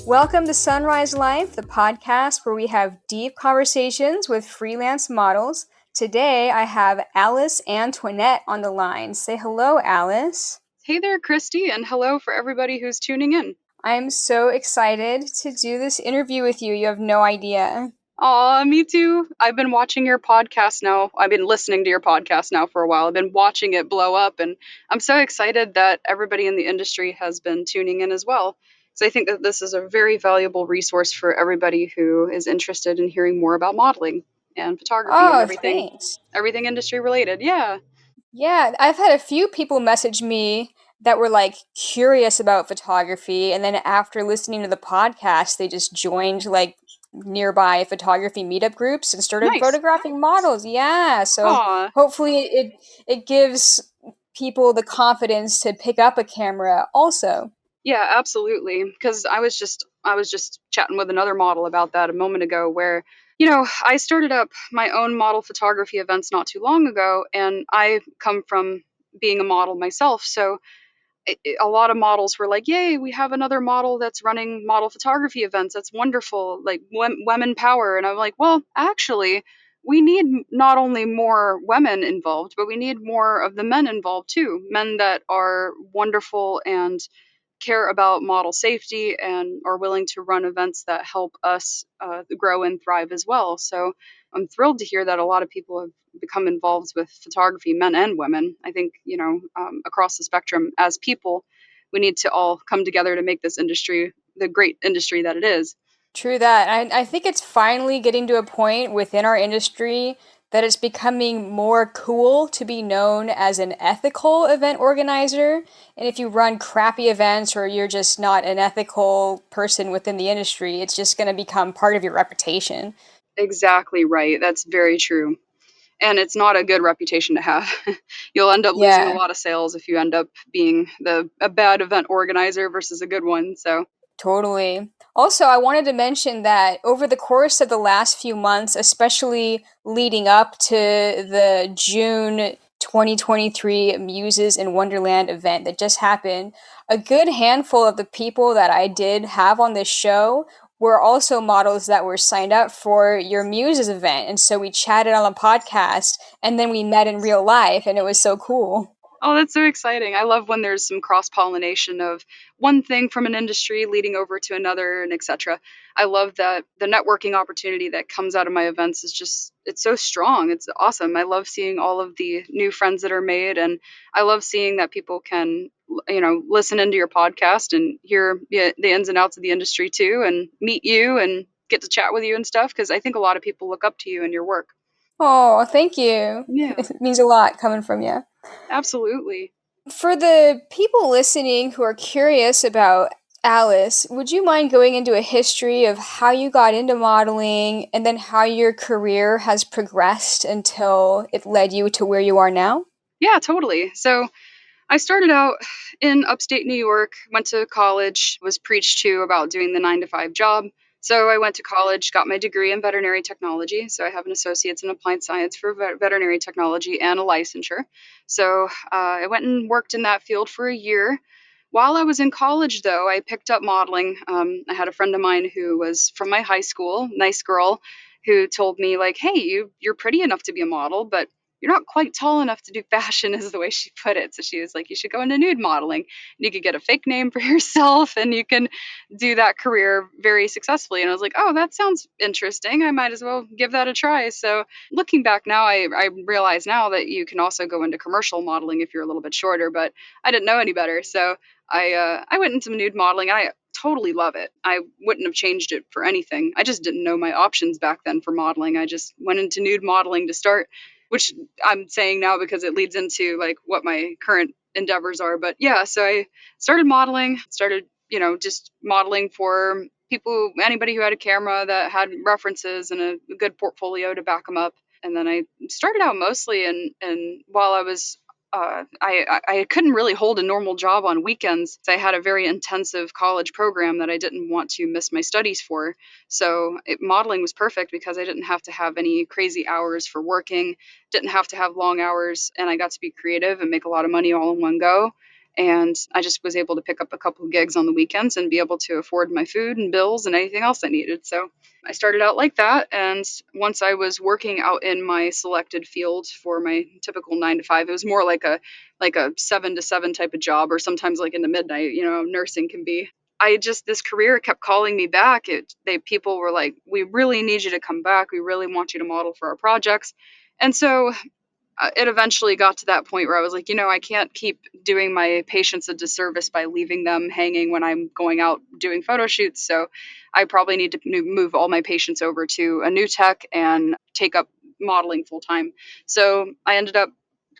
Welcome to Sunrise Life, the podcast where we have deep conversations with freelance models. Today, I have Alice Antoinette on the line. Say hello, Alice. Hey there, Christy, and hello for everybody who's tuning in. I'm so excited to do this interview with you. You have no idea. Aw, me too. I've been watching your podcast now. I've been listening to your podcast now for a while. I've been watching it blow up, and I'm so excited that everybody in the industry has been tuning in as well. So I think that this is a very valuable resource for everybody who is interested in hearing more about modeling and photography and Oh, everything, thanks. everything industry related. Yeah. Yeah, I've had a few people message me that were like curious about photography, and then after listening to the podcast, they just joined like nearby photography meetup groups and started Nice. photographing models. Yeah, so Aw. hopefully it gives people the confidence to pick up a camera also. Yeah, absolutely. Because I was just chatting with another model about that a moment ago, where I started up my own model photography events not too long ago, and I come from being a model myself. So a lot of models were like, "Yay, we have another model that's running model photography events. That's wonderful, like women power." And I'm like, "Well, actually." We need not only more women involved, but we need more of the men involved too. Men that are wonderful and care about model safety and are willing to run events that help us grow and thrive as well. So I'm thrilled to hear that a lot of people have become involved with photography, men and women. I think, across the spectrum as people, we need to all come together to make this industry the great industry that it is. True that. I think it's finally getting to a point within our industry that it's becoming more cool to be known as an ethical event organizer. And if you run crappy events or you're just not an ethical person within the industry, it's just going to become part of your reputation. Exactly right. That's very true. And it's not a good reputation to have. You'll end up losing a Yeah. lot of sales if you end up being a bad event organizer versus a good one. So Totally. Also, I wanted to mention that over the course of the last few months, especially leading up to the June 2023 Muses in Wonderland event that just happened, a good handful of the people that I did have on this show were also models that were signed up for your Muses event. And so we chatted on the podcast and then we met in real life, and it was so cool. oh, that's so exciting. I love when there's some cross pollination of one thing from an industry leading over to another and etc. I love that the networking opportunity that comes out of my events is just, it's so strong. It's awesome. I love seeing all of the new friends that are made, and I love seeing that people can listen into your podcast and hear the ins and outs of the industry too, and meet you and get to chat with you and stuff, because I think a lot of people look up to you and your work. Oh, thank you. Yeah, It means a lot coming from you. absolutely. For the people listening who are curious about Alice, would you mind going into a history of how you got into modeling and then how your career has progressed until it led you to where you are now? Yeah, totally. So I started out in upstate New York, went to college, was preached to about doing the 9 to 5 job. So I went to college, got my degree in veterinary technology. So I have an associate's in applied science for veterinary technology and a licensure. So I went and worked in that field for a year. While I was in college, though, I picked up modeling. I had a friend of mine who was from my high school, nice girl, who told me like, "Hey, you're pretty enough to be a model, but you're not quite tall enough to do fashion," is the way she put it. So she was like, "You should go into nude modeling. You could get a fake name for yourself and you can do that career very successfully." And I was like, "Oh, that sounds interesting. I might as well give that a try." So looking back now, I realize now that you can also go into commercial modeling if you're a little bit shorter, but I didn't know any better. So I went into nude modeling. I totally love it. I wouldn't have changed it for anything. I just didn't know my options back then for modeling. I just went into nude modeling to start, which I'm saying now because it leads into like what my current endeavors are. But yeah, so I started modeling, started, just modeling for people, anybody who had a camera that had references and a good portfolio to back them up. And then I started out mostly, and while I was I couldn't really hold a normal job on weekends. I had a very intensive college program that I didn't want to miss my studies for. So modeling was perfect because I didn't have to have any crazy hours for working, didn't have to have long hours, and I got to be creative and make a lot of money all in one go. And I just was able to pick up a couple of gigs on the weekends and be able to afford my food and bills and anything else I needed. So I started out like that. And once I was working out in my selected field for my typical 9 to 5, it was more like a 7 to 7 type of job, or sometimes like in the midnight, nursing can be. I just this career kept calling me back. People were like, "We really need you to come back. We really want you to model for our projects." And so it eventually got to that point where I was like, I can't keep doing my patients a disservice by leaving them hanging when I'm going out doing photo shoots. So I probably need to move all my patients over to a new tech and take up modeling full time. So I ended up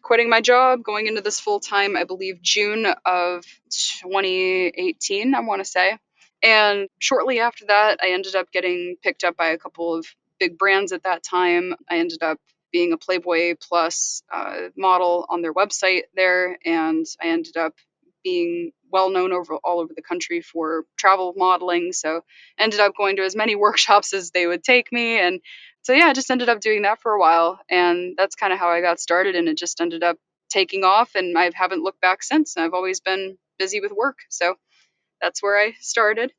quitting my job, going into this full time, I believe June of 2018, I want to say. And shortly after that, I ended up getting picked up by a couple of big brands at that time. I ended up being a Playboy Plus model on their website there, and I ended up being well known all over the country for travel modeling. So ended up going to as many workshops as they would take me, and so yeah, I just ended up doing that for a while, and that's kind of how I got started, and it just ended up taking off, and I haven't looked back since. I've always been busy with work, so that's where I started.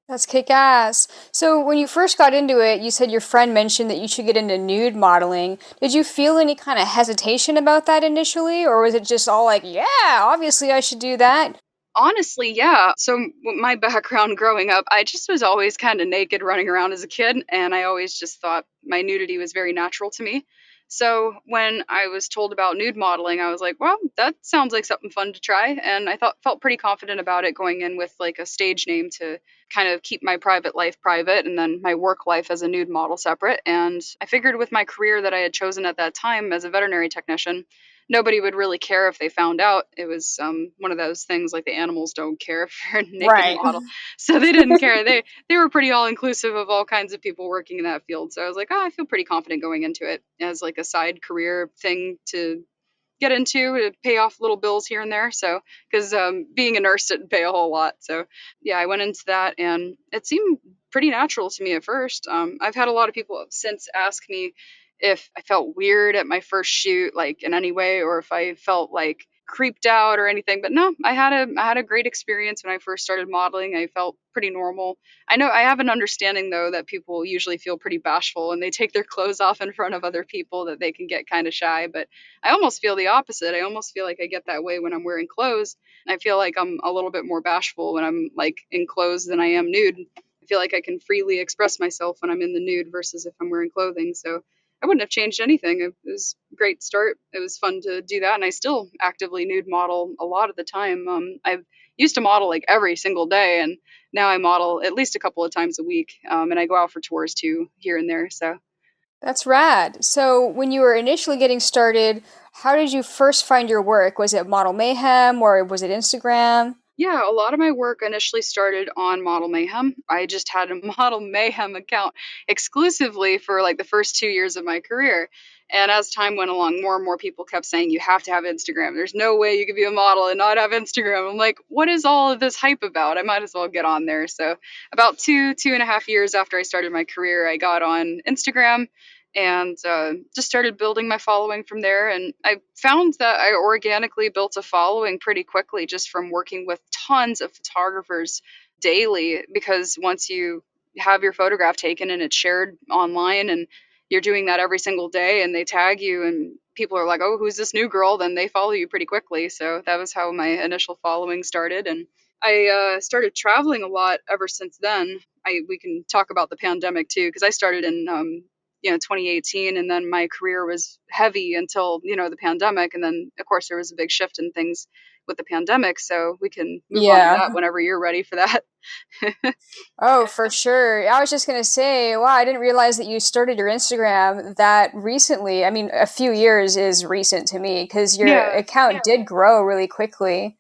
That's kick ass. So, when you first got into it, you said your friend mentioned that you should get into nude modeling. Did you feel any kind of hesitation about that initially, or was it just all like, yeah, obviously I should do that? Honestly, yeah. So my background growing up, I just was always kind of naked running around as a kid, and I always just thought my nudity was very natural to me. So when I was told about nude modeling, I was like, well, that sounds like something fun to try, and I thought felt pretty confident about it going in with like a stage name to kind of keep my private life private and then my work life as a nude model separate. And I figured with my career that I had chosen at that time as a veterinary technician, nobody would really care if they found out. It was one of those things like the animals don't care if you're a naked Right. model, so they didn't care. They were pretty all inclusive of all kinds of people working in that field. So I was like, oh, I feel pretty confident going into it as like a side career thing to get into to pay off little bills here and there. So, because being a nurse didn't pay a whole lot. So, yeah, I went into that and it seemed pretty natural to me at first. I've had a lot of people since ask me if I felt weird at my first shoot, like in any way, or if I felt like creeped out or anything. But no, I had a great experience when I first started modeling. I felt pretty normal. I know I have an understanding though that people usually feel pretty bashful and they take their clothes off in front of other people, that they can get kind of shy, but I almost feel the opposite. I almost feel like I get that way when I'm wearing clothes. I feel like I'm a little bit more bashful when I'm like in clothes than I am nude. I feel like I can freely express myself when I'm in the nude versus if I'm wearing clothing. So I wouldn't have changed anything. It was a great start. It was fun to do that, and I still actively nude model a lot of the time. I used to model like every single day, and now I model at least a couple of times a week, and I go out for tours too here and there. So That's rad. So, when you were initially getting started, how did you first find your work? Was it Model Mayhem or was it Instagram? yeah, a lot of my work initially started on Model Mayhem. I just had a Model Mayhem account exclusively for like the first 2 years of my career. And as time went along, more and more people kept saying, you have to have Instagram. There's no way you could be a model and not have Instagram. I'm like, what is all of this hype about? I might as well get on there. So, about 2.5 years after I started my career, I got on Instagram and just started building my following from there. And I found that I organically built a following pretty quickly just from working with tons of photographers daily. Because once you have your photograph taken and it's shared online, and you're doing that every single day, and they tag you, and people are like, oh, who's this new girl? Then they follow you pretty quickly. So that was how my initial following started. And I started traveling a lot ever since then. We can talk about the pandemic too, because I started in 2018, and then my career was heavy until the pandemic, and then of course there was a big shift in things with the pandemic. So we can move on to Yeah. that whenever you're ready for that. Oh, for sure. I was just gonna say, wow, I didn't realize that you started your Instagram that recently. I mean, a few years is recent to me because your Yeah. account did grow really quickly.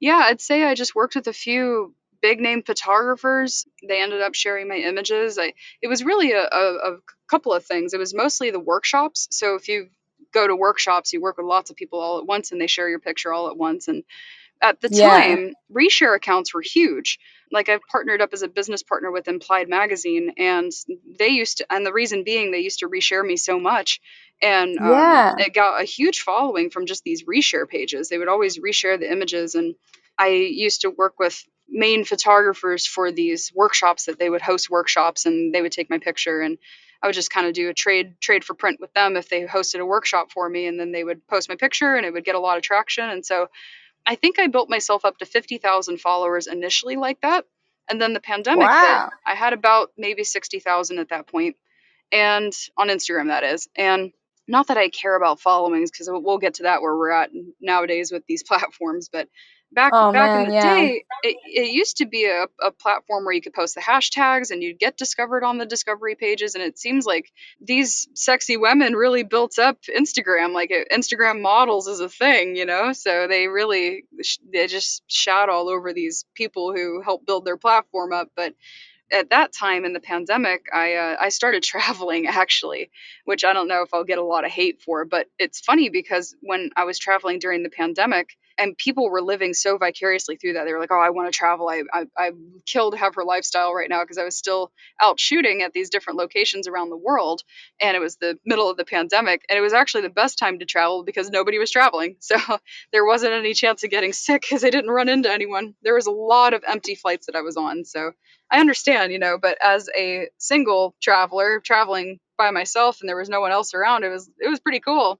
Yeah, I'd say I just worked with a few big name photographers. They ended up sharing my images. It was really a couple of things. It was mostly the workshops. So if you go to workshops, you work with lots of people all at once, and they share your picture all at once. And at the Yeah. time, reshare accounts were huge. Like I've partnered up as a business partner with Implied Magazine, and they used to, and the reason being they used to reshare me so much. And Yeah. it got a huge following from just these reshare pages. They would always reshare the images, and I used to work with main photographers for these workshops that they would host workshops, and they would take my picture, and I would just kind of do a trade for print with them if they hosted a workshop for me, and then they would post my picture and it would get a lot of traction. And so I think I built myself up to 50,000 followers initially like that. And then the pandemic hit. Wow. I had about maybe 60,000 at that point, and on Instagram, that is. And not that I care about followings, because we'll get to that where we're at nowadays with these platforms. But Oh back in man, the yeah. day, it used to be a platform where you could post the hashtags and you'd get discovered on the discovery pages. And it seems like these sexy women really built up Instagram. Like Instagram models is a thing, you know. So they really they just shout all over these people who help build their platform up. But at that time in the pandemic, I started traveling actually, which I don't know if I'll get a lot of hate for, but it's funny because when I was traveling during the pandemic and people were living so vicariously through that, they were like, "Oh, I want to travel. I kill to have her lifestyle right now," because I was still out shooting at these different locations around the world, and it was the middle of the pandemic, and it was actually the best time to travel because nobody was traveling, so there wasn't any chance of getting sick because I didn't run into anyone. There was a lot of empty flights that I was on, so I understand, you know, but as a single traveler traveling by myself and there was no one else around, it was pretty cool.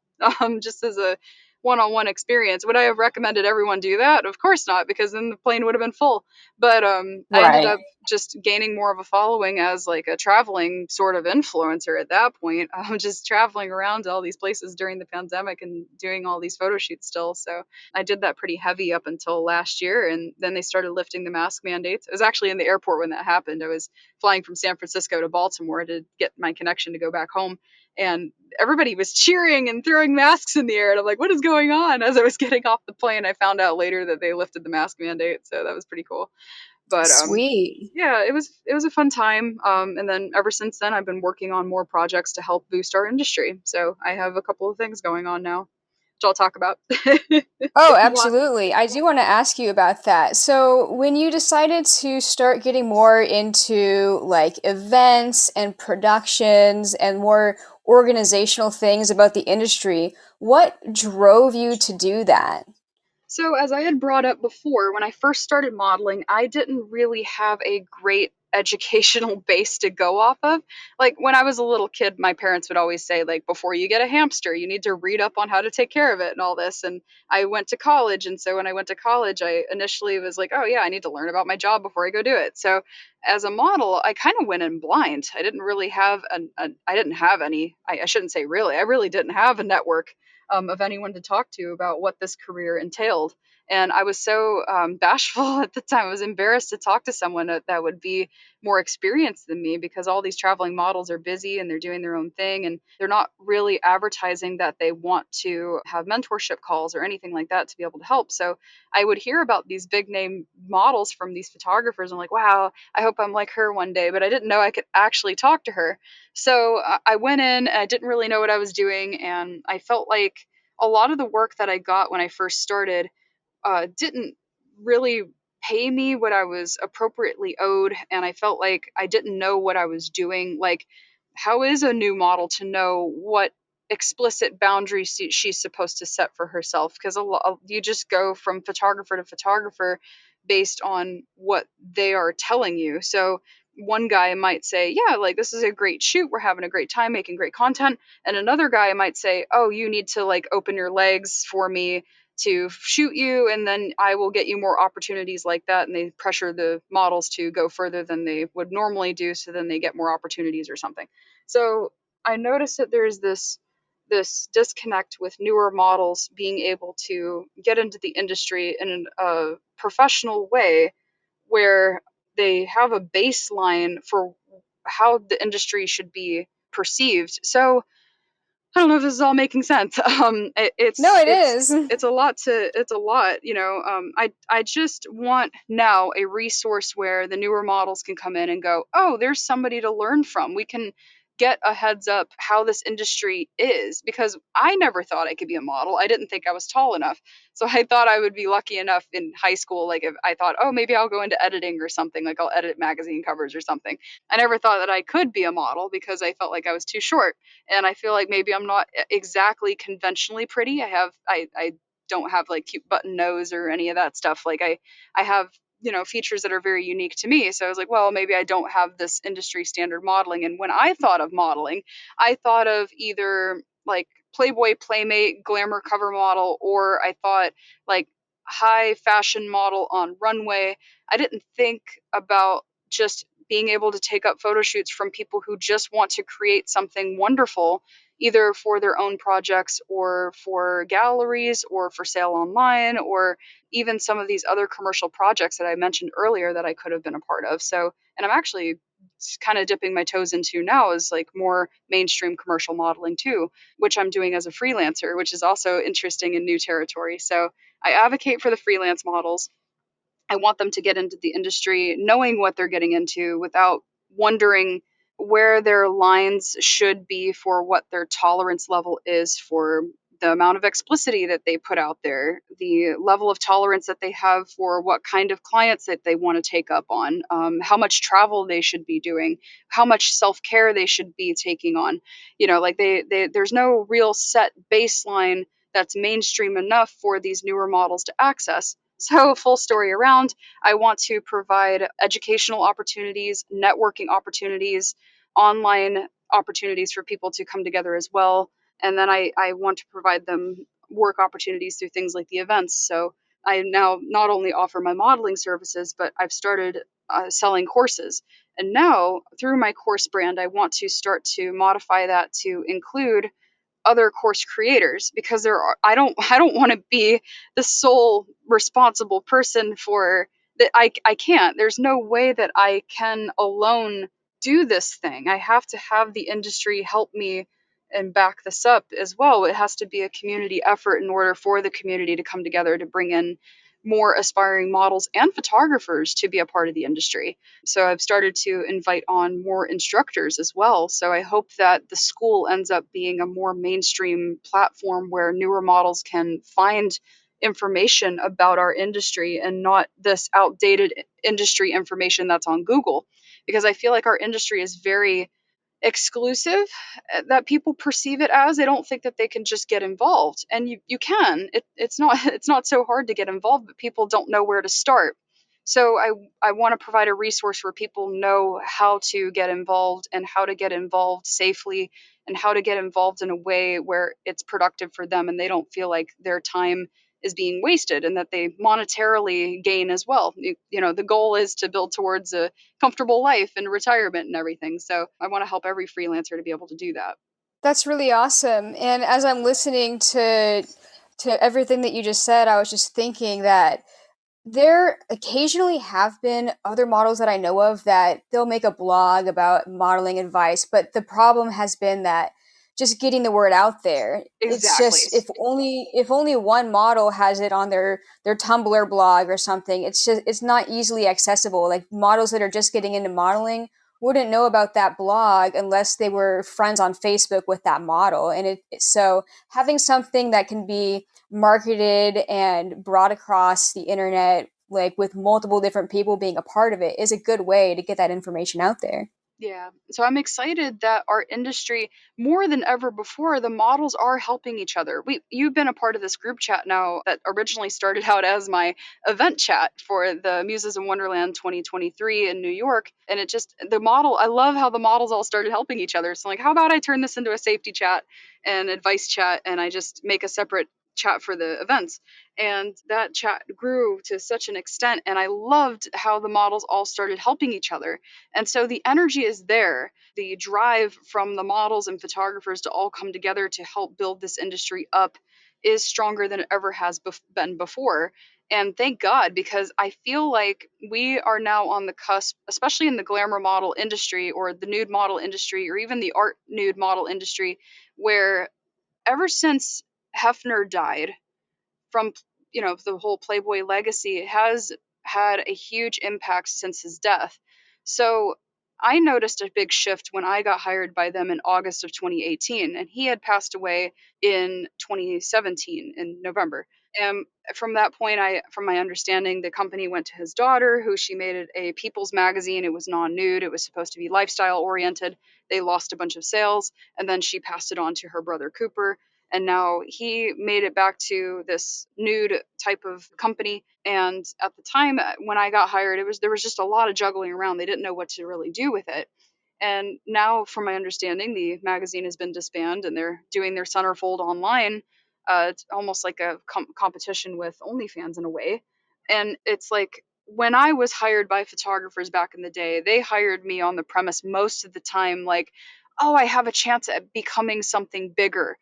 Just as a one-on-one experience. Would I have recommended everyone do that? Of course not, because then the plane would have been full. But I ended Right. up just gaining more of a following as like a traveling sort of influencer at that point. I'm just traveling around to all these places during the pandemic and doing all these photo shoots still. So I did that pretty heavy up until last year, and then they started lifting the mask mandates. I was actually in the airport when that happened. I was flying from San Francisco to Baltimore to get my connection to go back home, and everybody was cheering and throwing masks in the air. And I'm like, what is going on? As I was getting off the plane, I found out later that they lifted the mask mandate, so that was pretty cool. But Sweet. yeah, it was a fun time. And then ever since then, I've been working on more projects to help boost our industry. So I have a couple of things going on now, which I'll talk about Oh, if you want. absolutely. I do want to ask you about that. So, when you decided to start getting more into like events and productions and more organizational things about the industry, what drove you to do that? So, as I had brought up before, when I first started modeling, I didn't really have a great educational base to go off of. Like when I was a little kid, my parents would always say, like, before you get a hamster, you need to read up on how to take care of it and all this. And I went to college. And so when I went to college, I initially was like, oh, yeah, I need to learn about my job before I go do it. So as a model, I kind of went in blind. I didn't really have I didn't have any, I shouldn't say really, I really didn't have a network of anyone to talk to about what this career entailed. And I was so bashful at the time. I was embarrassed to talk to someone that would be more experienced than me, because all these traveling models are busy and they're doing their own thing, and they're not really advertising that they want to have mentorship calls or anything like that to be able to help. So I would hear about these big name models from these photographers. And I'm like, wow, I hope I'm like her one day. But I didn't know I could actually talk to her. So I went in, and I didn't really know what I was doing. And I felt like a lot of the work that I got when I first started didn't really pay me what I was appropriately owed. And I felt like I didn't know what I was doing. Like, how is a new model to know what explicit boundaries she's supposed to set for herself? Because you just go from photographer to photographer based on what they are telling you. So one guy might say, yeah, like this is a great shoot, we're having a great time making great content. And another guy might say, oh, you need to like open your legs for me to shoot you, and then I will get you more opportunities like that. And they pressure the models to go further than they would normally do, so then they get more opportunities or something. So I noticed that there's this disconnect with newer models being able to get into the industry in a professional way, where they have a baseline for how the industry should be perceived. So I don't know if this is all making sense. No, it It's is. it's a lot to it's a lot, you know. I just want now a resource where the newer models can come in and go, oh, there's somebody to learn from. We can get a heads up how this industry is, because I never thought I could be a model. I didn't think I was tall enough. So I thought I would be lucky enough in high school. Like if I thought, oh, maybe I'll go into editing or something, like I'll edit magazine covers or something. I never thought that I could be a model because I felt like I was too short. And I feel like maybe I'm not exactly conventionally pretty. I don't have like cute button nose or any of that stuff. Like I have, features that are very unique to me. So I was like, well, maybe I don't have this industry standard modeling. And when I thought of modeling, I thought of either like Playboy Playmate glamour cover model, or I thought like high fashion model on runway. I didn't think about just being able to take up photo shoots from people who just want to create something wonderful, either for their own projects or for galleries or for sale online, or even some of these other commercial projects that I mentioned earlier that I could have been a part of. So, and I'm actually kind of dipping my toes into now is like more mainstream commercial modeling too, which I'm doing as a freelancer, which is also interesting and new territory. So I advocate for the freelance models. I want them to get into the industry knowing what they're getting into without wondering where their lines should be for what their tolerance level is for the amount of explicitity that they put out there, the level of tolerance that they have for what kind of clients that they want to take up on, how much travel they should be doing, how much self care they should be taking on. Like there's no real set baseline that's mainstream enough for these newer models to access. So, full story around, I want to provide educational opportunities, networking opportunities, online opportunities for people to come together as well. And then I want to provide them work opportunities through things like the events. So, I now not only offer my modeling services, but I've started selling courses. And now, through my course brand, I want to start to modify that to include other course creators, because I don't want to be the sole responsible person for that. I can't. There's no way that I can alone do this thing. I have to have the industry help me and back this up as well. It has to be a community effort in order for the community to come together to bring in more aspiring models and photographers to be a part of the industry. So I've started to invite on more instructors as well. So I hope that the school ends up being a more mainstream platform where newer models can find information about our industry and not this outdated industry information that's on Google. Because I feel like our industry is very exclusive, that people perceive it as. They don't think that they can just get involved, and you can. It's not it's not so hard to get involved, but people don't know where to start. So I want to provide a resource where people know how to get involved and how to get involved safely and how to get involved in a way where it's productive for them and they don't feel like their time is being wasted, and that they monetarily gain as well. The goal is to build towards a comfortable life and retirement and everything. So I want to help every freelancer to be able to do that. That's really awesome. And as I'm listening to everything that you just said, I was just thinking that there occasionally have been other models that I know of that they'll make a blog about modeling advice, but the problem has been that just getting the word out there. It's Exactly. just if only one model has it on their Tumblr blog or something, it's not easily accessible. Like models that are just getting into modeling wouldn't know about that blog unless they were friends on Facebook with that model. And so having something that can be marketed and brought across the internet, like with multiple different people being a part of it, is a good way to get that information out there. Yeah. So I'm excited that our industry, more than ever before, the models are helping each other. You've been a part of this group chat now that originally started out as my event chat for the Muses in Wonderland 2023 in New York. And I love how the models all started helping each other. So, like, how about I turn this into a safety chat and advice chat, and I just make a separate chat for the events? And that chat grew to such an extent, and I loved how the models all started helping each other. And so the energy is there. The drive from the models and photographers to all come together to help build this industry up is stronger than it ever has been before. And thank God, because I feel like we are now on the cusp, especially in the glamour model industry or the nude model industry or even the art nude model industry, where ever since Hefner died, from the whole Playboy legacy, has had a huge impact since his death. So I noticed a big shift when I got hired by them in August of 2018, and he had passed away in 2017 in November. And from that point, from my understanding, the company went to his daughter, who she made it a people's magazine. It was non-nude. It was supposed to be lifestyle oriented. They lost a bunch of sales, and then she passed it on to her brother Cooper. And now he made it back to this nude type of company. And at the time when I got hired, there was just a lot of juggling around. They didn't know what to really do with it. And now, from my understanding, the magazine has been disbanded, and they're doing their centerfold online. It's almost like a competition with OnlyFans in a way. And it's like, when I was hired by photographers back in the day, they hired me on the premise most of the time, like, oh, I have a chance at becoming something bigger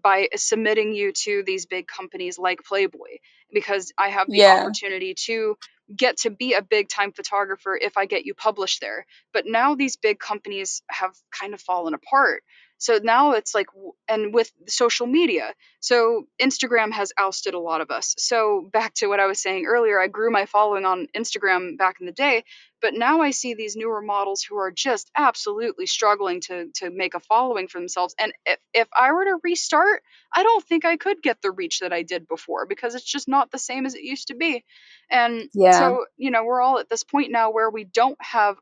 by submitting you to these big companies like Playboy, because I have the Yeah. opportunity to get to be a big time photographer if I get you published there. But now these big companies have kind of fallen apart. So now it's like, and with social media, so Instagram has ousted a lot of us. So back to what I was saying earlier, I grew my following on Instagram back in the day, but now I see these newer models who are just absolutely struggling to make a following for themselves. And if I were to restart, I don't think I could get the reach that I did before, because it's just not the same as it used to be. And Yeah. so, we're all at this point now where we don't have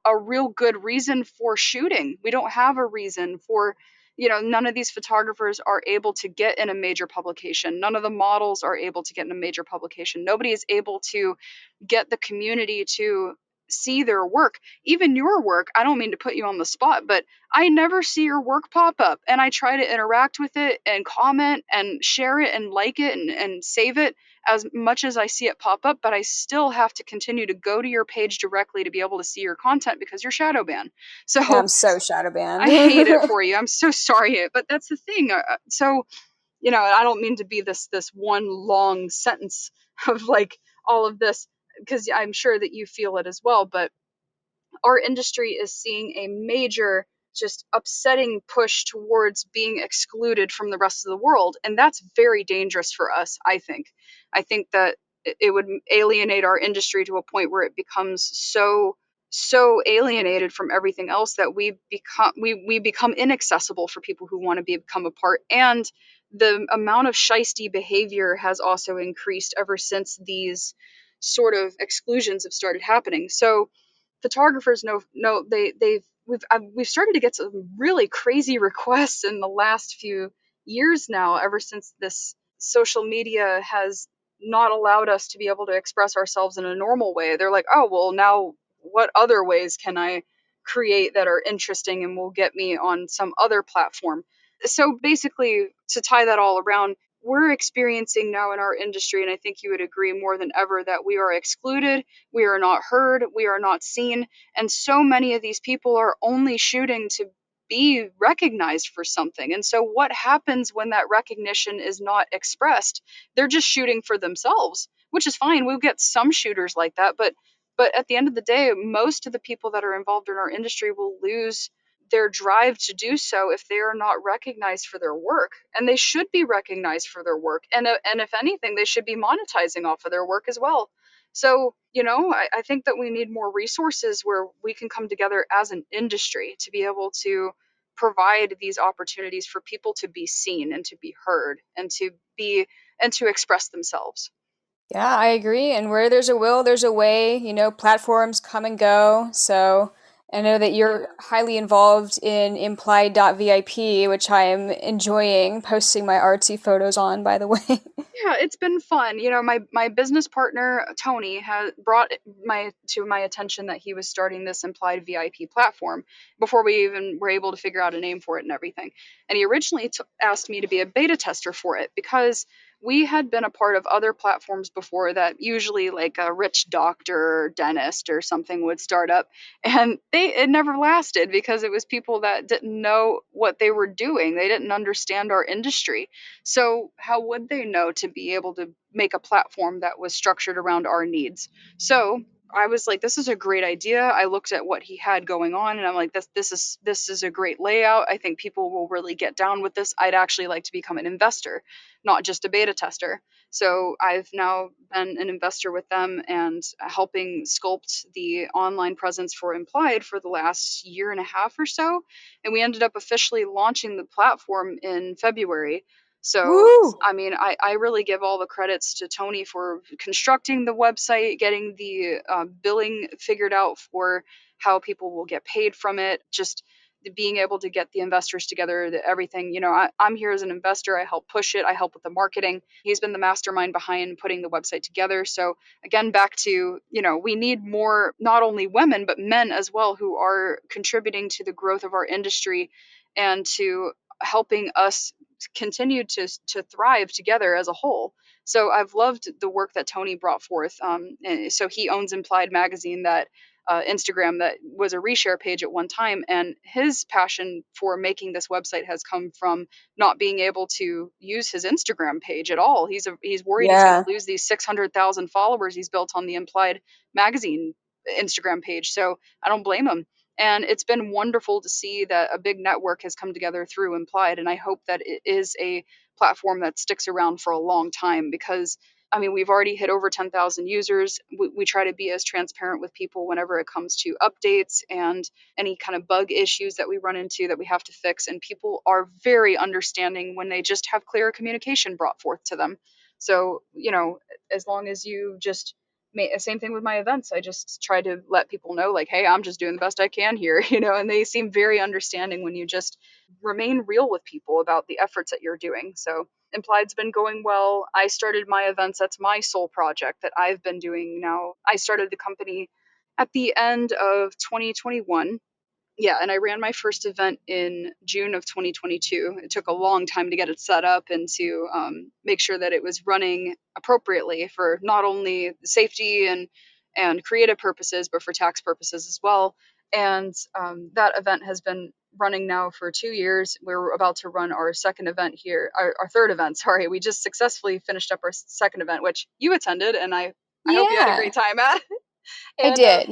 a real good reason for shooting. We don't have a reason for, none of these photographers are able to get in a major publication. None of the models are able to get in a major publication. Nobody is able to get the community to see their work. Even your work, I don't mean to put you on the spot, but I never see your work pop up, and I try to interact with it and comment and share it and like it and save it as much as I see it pop up, but I still have to continue to go to your page directly to be able to see your content because you're shadow banned. Yeah, So I'm so shadow banned. I hate it for you. I'm so sorry, but that's the thing. So, I don't mean to be this one long sentence of like all of this, because I'm sure that you feel it as well, but our industry is seeing a major, just upsetting push towards being excluded from the rest of the world, and that's very dangerous for us. I think that it would alienate our industry to a point where it becomes so alienated from everything else that we become inaccessible for people who want to become a part. And the amount of shisty behavior has also increased ever since these sort of exclusions have started happening. So photographers know we've started to get some really crazy requests in the last few years now, ever since this social media has not allowed us to be able to express ourselves in a normal way. They're like, oh, well, now what other ways can I create that are interesting and will get me on some other platform? So basically, to tie that all around, we're experiencing now in our industry, and I think you would agree more than ever, that we are excluded, we are not heard, we are not seen, and so many of these people are only shooting to be recognized for something. And so what happens when that recognition is not expressed? They're just shooting for themselves, which is fine. We'll get some shooters like that, but at the end of the day, most of the people that are involved in our industry will lose their drive to do so if they are not recognized for their work. And they should be recognized for their work, and if anything, they should be monetizing off of their work as well. So, I think that we need more resources where we can come together as an industry to be able to provide these opportunities for people to be seen and to be heard and to express themselves. Yeah, I agree. And where there's a will, there's a way. Platforms come and go. So I know that you're highly involved in implied.vip, which I am enjoying posting my artsy photos on, by the way. Yeah, it's been fun. My business partner Tony has brought my attention that he was starting this implied VIP platform before we even were able to figure out a name for it and everything. And he originally asked me to be a beta tester for it, because we had been a part of other platforms before that usually like a rich doctor or dentist or something would start up, and it never lasted because it was people that didn't know what they were doing. They didn't understand our industry. So, how would they know to be able to make a platform that was structured around our needs? So, I was like, this is a great idea. I looked at what he had going on, and I'm like, this is a great layout. I think people will really get down with this. I'd actually like to become an investor, not just a beta tester. So I've now been an investor with them and helping sculpt the online presence for Implied for the last year and a half or so. And we ended up officially launching the platform in February. So, Woo! I mean, I really give all the credits to Tony for constructing the website, getting the billing figured out for how people will get paid from it, just being able to get the investors together, everything. I'm here as an investor. I help push it. I help with the marketing. He's been the mastermind behind putting the website together. So, again, back to, we need more, not only women, but men as well, who are contributing to the growth of our industry and to helping us continue to thrive together as a whole. So I've loved the work that Tony brought forth. So he owns Implied Magazine, that Instagram that was a reshare page at one time, and his passion for making this website has come from not being able to use his Instagram page at all. He's worried he's going Yeah. to lose these 600,000 followers he's built on the Implied Magazine Instagram page. So I don't blame him. And it's been wonderful to see that a big network has come together through Implied. And I hope that it is a platform that sticks around for a long time because, I mean, we've already hit over 10,000 users. We try to be as transparent with people whenever it comes to updates and any kind of bug issues that we run into that we have to fix. And people are very understanding when they just have clear communication brought forth to them. So, as long as you just same thing with my events. I just try to let people know, like, hey, I'm just doing the best I can here, and they seem very understanding when you just remain real with people about the efforts that you're doing. So Implied's been going well. I started my events. That's my sole project that I've been doing now. I started the company at the end of 2021. Yeah, and I ran my first event in June of 2022. It took a long time to get it set up and to make sure that it was running appropriately for not only safety and creative purposes, but for tax purposes as well. And that event has been running now for 2 years. We're about to run our second event here, our third event. Sorry, we just successfully finished up our second event, which you attended, and I hope you had a Yeah, great time at. I And did.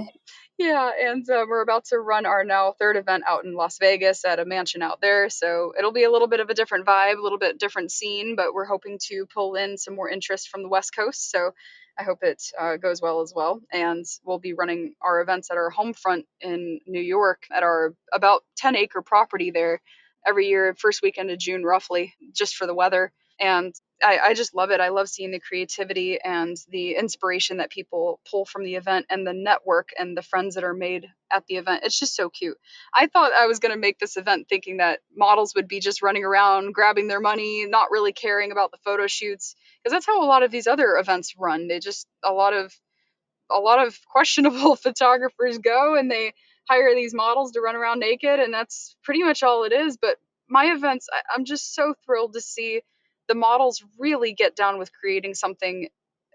yeah, and we're about to run our now third event out in Las Vegas at a mansion out there. So it'll be a little bit of a different vibe, a little bit different scene, but we're hoping to pull in some more interest from the West Coast. So I hope it goes well as well. And we'll be running our events at our home front in New York at our about 10-acre property there every year, first weekend of June, roughly, just for the weather. And I just love it. I love seeing the creativity and the inspiration that people pull from the event and the network and the friends that are made at the event. It's just so cute. I thought I was going to make this event thinking that models would be just running around, grabbing their money, not really caring about the photo shoots. Because that's how a lot of these other events run. They just, a lot of questionable photographers go and they hire these models to run around naked, and that's pretty much all it is. But my events, I'm just so thrilled to see the models really get down with creating something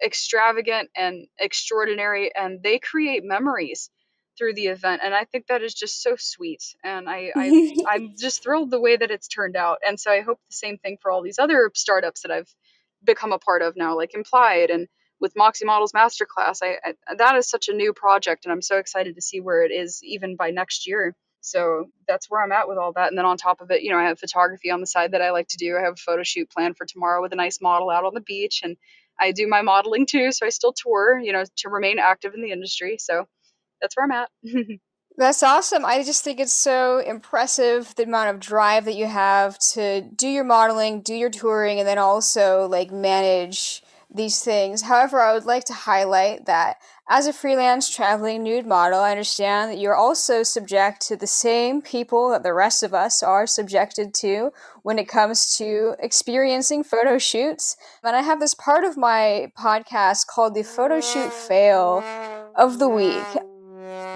extravagant and extraordinary, and they create memories through the event, and I think that is just so sweet. And I'm just thrilled the way that it's turned out. And so I hope the same thing for all these other startups that I've become a part of now, like Implied and with Moxie Models Masterclass. That is such a new project, and I'm so excited to see where it is even by next year. So that's where I'm at with all that. And then on top of it, I have photography on the side that I like to do. I have a photo shoot planned for tomorrow with a nice model out on the beach, and I do my modeling too. So I still tour, to remain active in the industry. So that's where I'm at. That's awesome. I just think it's so impressive the amount of drive that you have to do your modeling, do your touring, and then also like manage these things. However, I would like to highlight that as a freelance traveling nude model, I understand that you're also subject to the same people that the rest of us are subjected to when it comes to experiencing photo shoots. And I have this part of my podcast called the Photo Shoot Fail of the Week.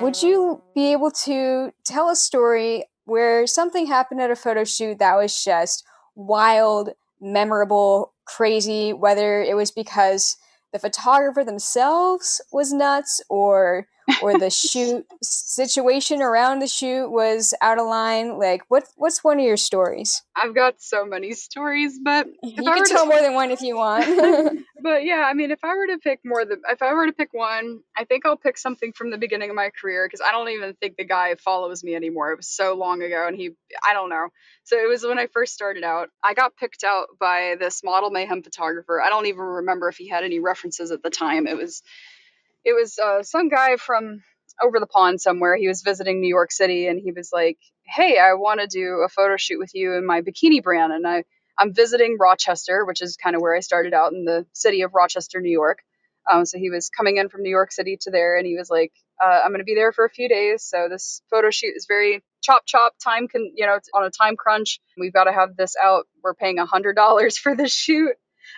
Would you be able to tell a story where something happened at a photo shoot that was just wild, memorable, crazy, whether it was because the photographer themselves was nuts or or the shoot situation around the shoot was out of line? Like, what's one of your stories? I've got so many stories, but if You I can were to tell more than one if you want. but yeah, I mean, if I were to pick one, I think I'll pick something from the beginning of my career because I don't even think the guy follows me anymore. It was so long ago, and I don't know. So it was when I first started out. I got picked out by this Model Mayhem photographer. I don't even remember if he had any references at the time. It was some guy from over the pond somewhere. He was visiting New York City, and he was like, "Hey, I want to do a photo shoot with you in my bikini brand." And I'm visiting Rochester, which is kind of where I started out in the city of Rochester, New York. So he was coming in from New York City to there, and he was like, "I'm going to be there for a few days, so this photo shoot is very chop time. It's on a time crunch. We've got to have this out. We're paying $100 for this shoot."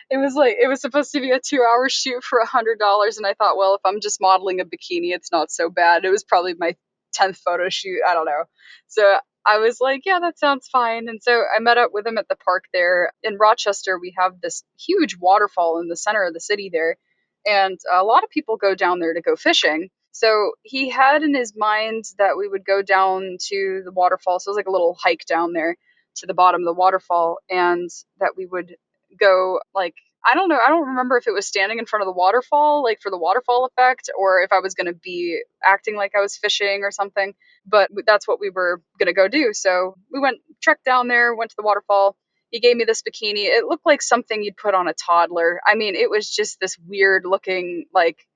It was supposed to be a 2 hour shoot for $100, and I thought, well, if I'm just modeling a bikini, it's not so bad. It was probably my 10th photo shoot. I don't know. So I was like, yeah, that sounds fine. And so I met up with him at the park there in Rochester. We have this huge waterfall in the center of the city there, and a lot of people go down there to go fishing. So he had in his mind that we would go down to the waterfall. So it was like a little hike down there to the bottom of the waterfall, and that we would go like, I don't know, I don't remember if it was standing in front of the waterfall like for the waterfall effect, or if I was going to be acting like I was fishing or something, but that's what we were going to go do. So we went, trekked down there, went to the waterfall. He gave me this bikini. It looked like something you'd put on a toddler. I mean, it was just this weird looking, like,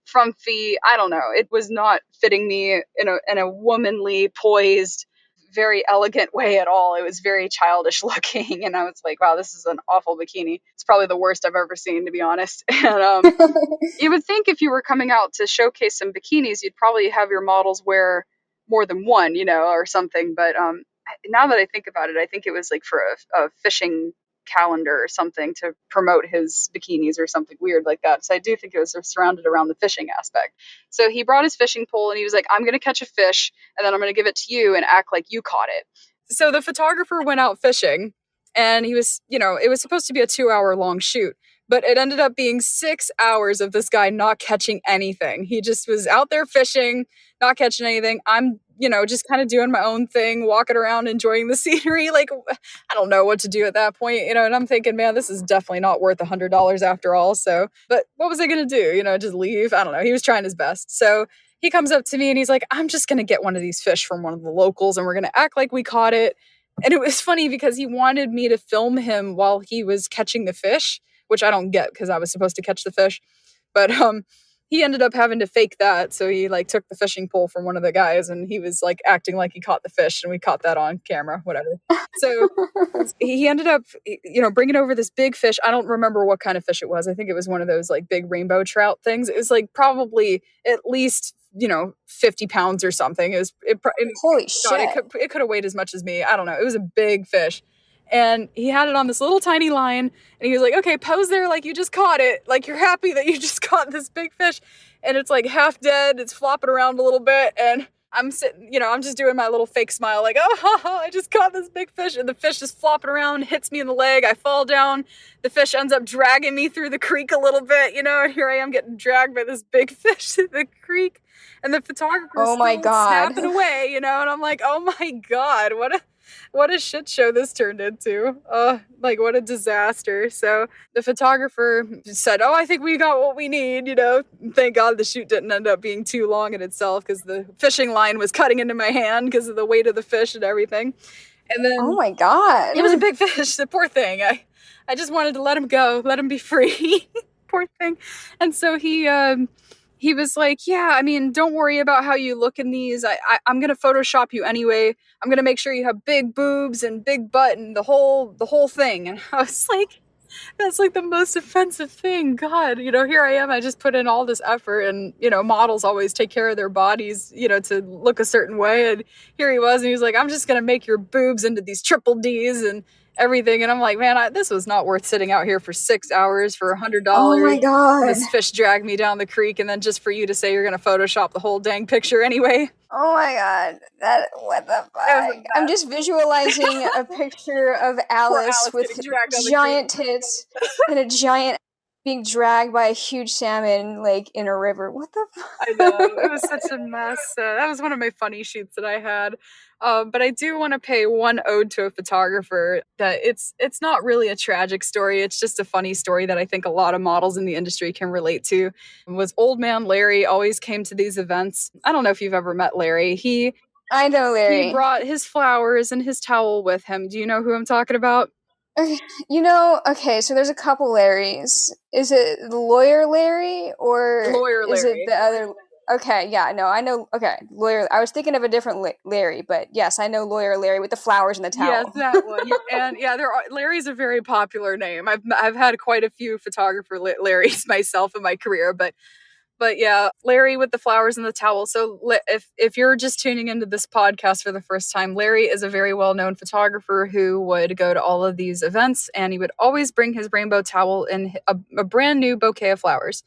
frumpy, I don't know, it was not fitting me in a womanly poised, very elegant way at all. It was very childish looking, and I was like, wow, this is an awful bikini. It's probably the worst I've ever seen, to be honest. And you would think if you were coming out to showcase some bikinis, you'd probably have your models wear more than one, or something. But now that I think about it, I think it was like for a fishing calendar or something to promote his bikinis or something weird like that. So I do think it was surrounded around the fishing aspect. So he brought his fishing pole and he was like, I'm going to catch a fish and then I'm going to give it to you and act like you caught it. So the photographer went out fishing, and he was, it was supposed to be a 2 hour long shoot, but it ended up being 6 hours of this guy not catching anything. He just was out there fishing, not catching anything. I'm, just kind of doing my own thing, walking around, enjoying the scenery. Like, I don't know what to do at that point, and I'm thinking, man, this is definitely not worth $100 after all. So, but what was I going to do? Just leave? I don't know. He was trying his best. So he comes up to me and he's like, I'm just going to get one of these fish from one of the locals and we're going to act like we caught it. And it was funny because he wanted me to film him while he was catching the fish, which I don't get because I was supposed to catch the fish. But he ended up having to fake that. So he like took the fishing pole from one of the guys and he was like acting like he caught the fish, and we caught that on camera, whatever. So he ended up, bringing over this big fish. I don't remember what kind of fish it was. I think it was one of those like big rainbow trout things. It was like probably at least 50 pounds or something. Holy God, shit. it could have weighed as much as me. I don't know. It was a big fish. And he had it on this little tiny line, and he was like, okay, pose there like you just caught it. Like you're happy that you just caught this big fish. And it's like half dead. It's flopping around a little bit. And I'm sitting, I'm just doing my little fake smile, like, oh, ha, ha, I just caught this big fish. And the fish is flopping around, hits me in the leg. I fall down. The fish ends up dragging me through the creek a little bit, and here I am getting dragged by this big fish through the creek. And the photographer's Oh my still God. snapping away, and I'm like, oh my God, what a shit show this turned into. Like what a disaster. So the photographer said, oh, I think we got what we need, Thank God the shoot didn't end up being too long in itself because the fishing line was cutting into my hand because of the weight of the fish and everything. And then Oh my God. it was a big fish, the poor thing. I just wanted to let him go, let him be free. Poor thing. And so he was like, yeah, I mean, don't worry about how you look in these. I'm going to Photoshop you anyway. I'm going to make sure you have big boobs and big butt and the whole thing. And I was like, that's like the most offensive thing. God, here I am. I just put in all this effort, and, models always take care of their bodies, to look a certain way. And here he was, and he was like, I'm just going to make your boobs into these triple Ds and everything. And I'm like, man, this was not worth sitting out here for 6 hours for Oh $100. my God. This fish dragged me down the creek, and then just for you to say you're going to Photoshop the whole dang picture anyway. Oh my God. What the fuck? I'm just visualizing a picture of Alice Alice with getting dragged down the giant tits and a giant being dragged by a huge salmon like in a river. What I know. It was the such a mess. That was one of my funny shoots that I had. But I do want to pay one ode to a photographer that it's not really a tragic story. It's just a funny story that I think a lot of models in the industry can relate to. It was old man Larry always came to these events. I don't know if you've ever met Larry. I know, He Larry. brought his flowers and his towel with him. Do you know who I'm talking about? Okay, okay, so there's a couple Larrys. Is it the lawyer Larry or Lawyer is it Larry. the other? Okay, yeah, no, I know. Okay, lawyer. I was thinking of a different Larry, but yes, I know lawyer Larry with the flowers and the Yes, towel. that one. And yeah, Larry's a very popular name. I've had quite a few photographer Larrys myself in my career, but yeah, Larry with the flowers and the towel. So if you're just tuning into this podcast for the first time, Larry is a very well-known photographer who would go to all of these events, and he would always bring his rainbow towel and a brand new bouquet of flowers.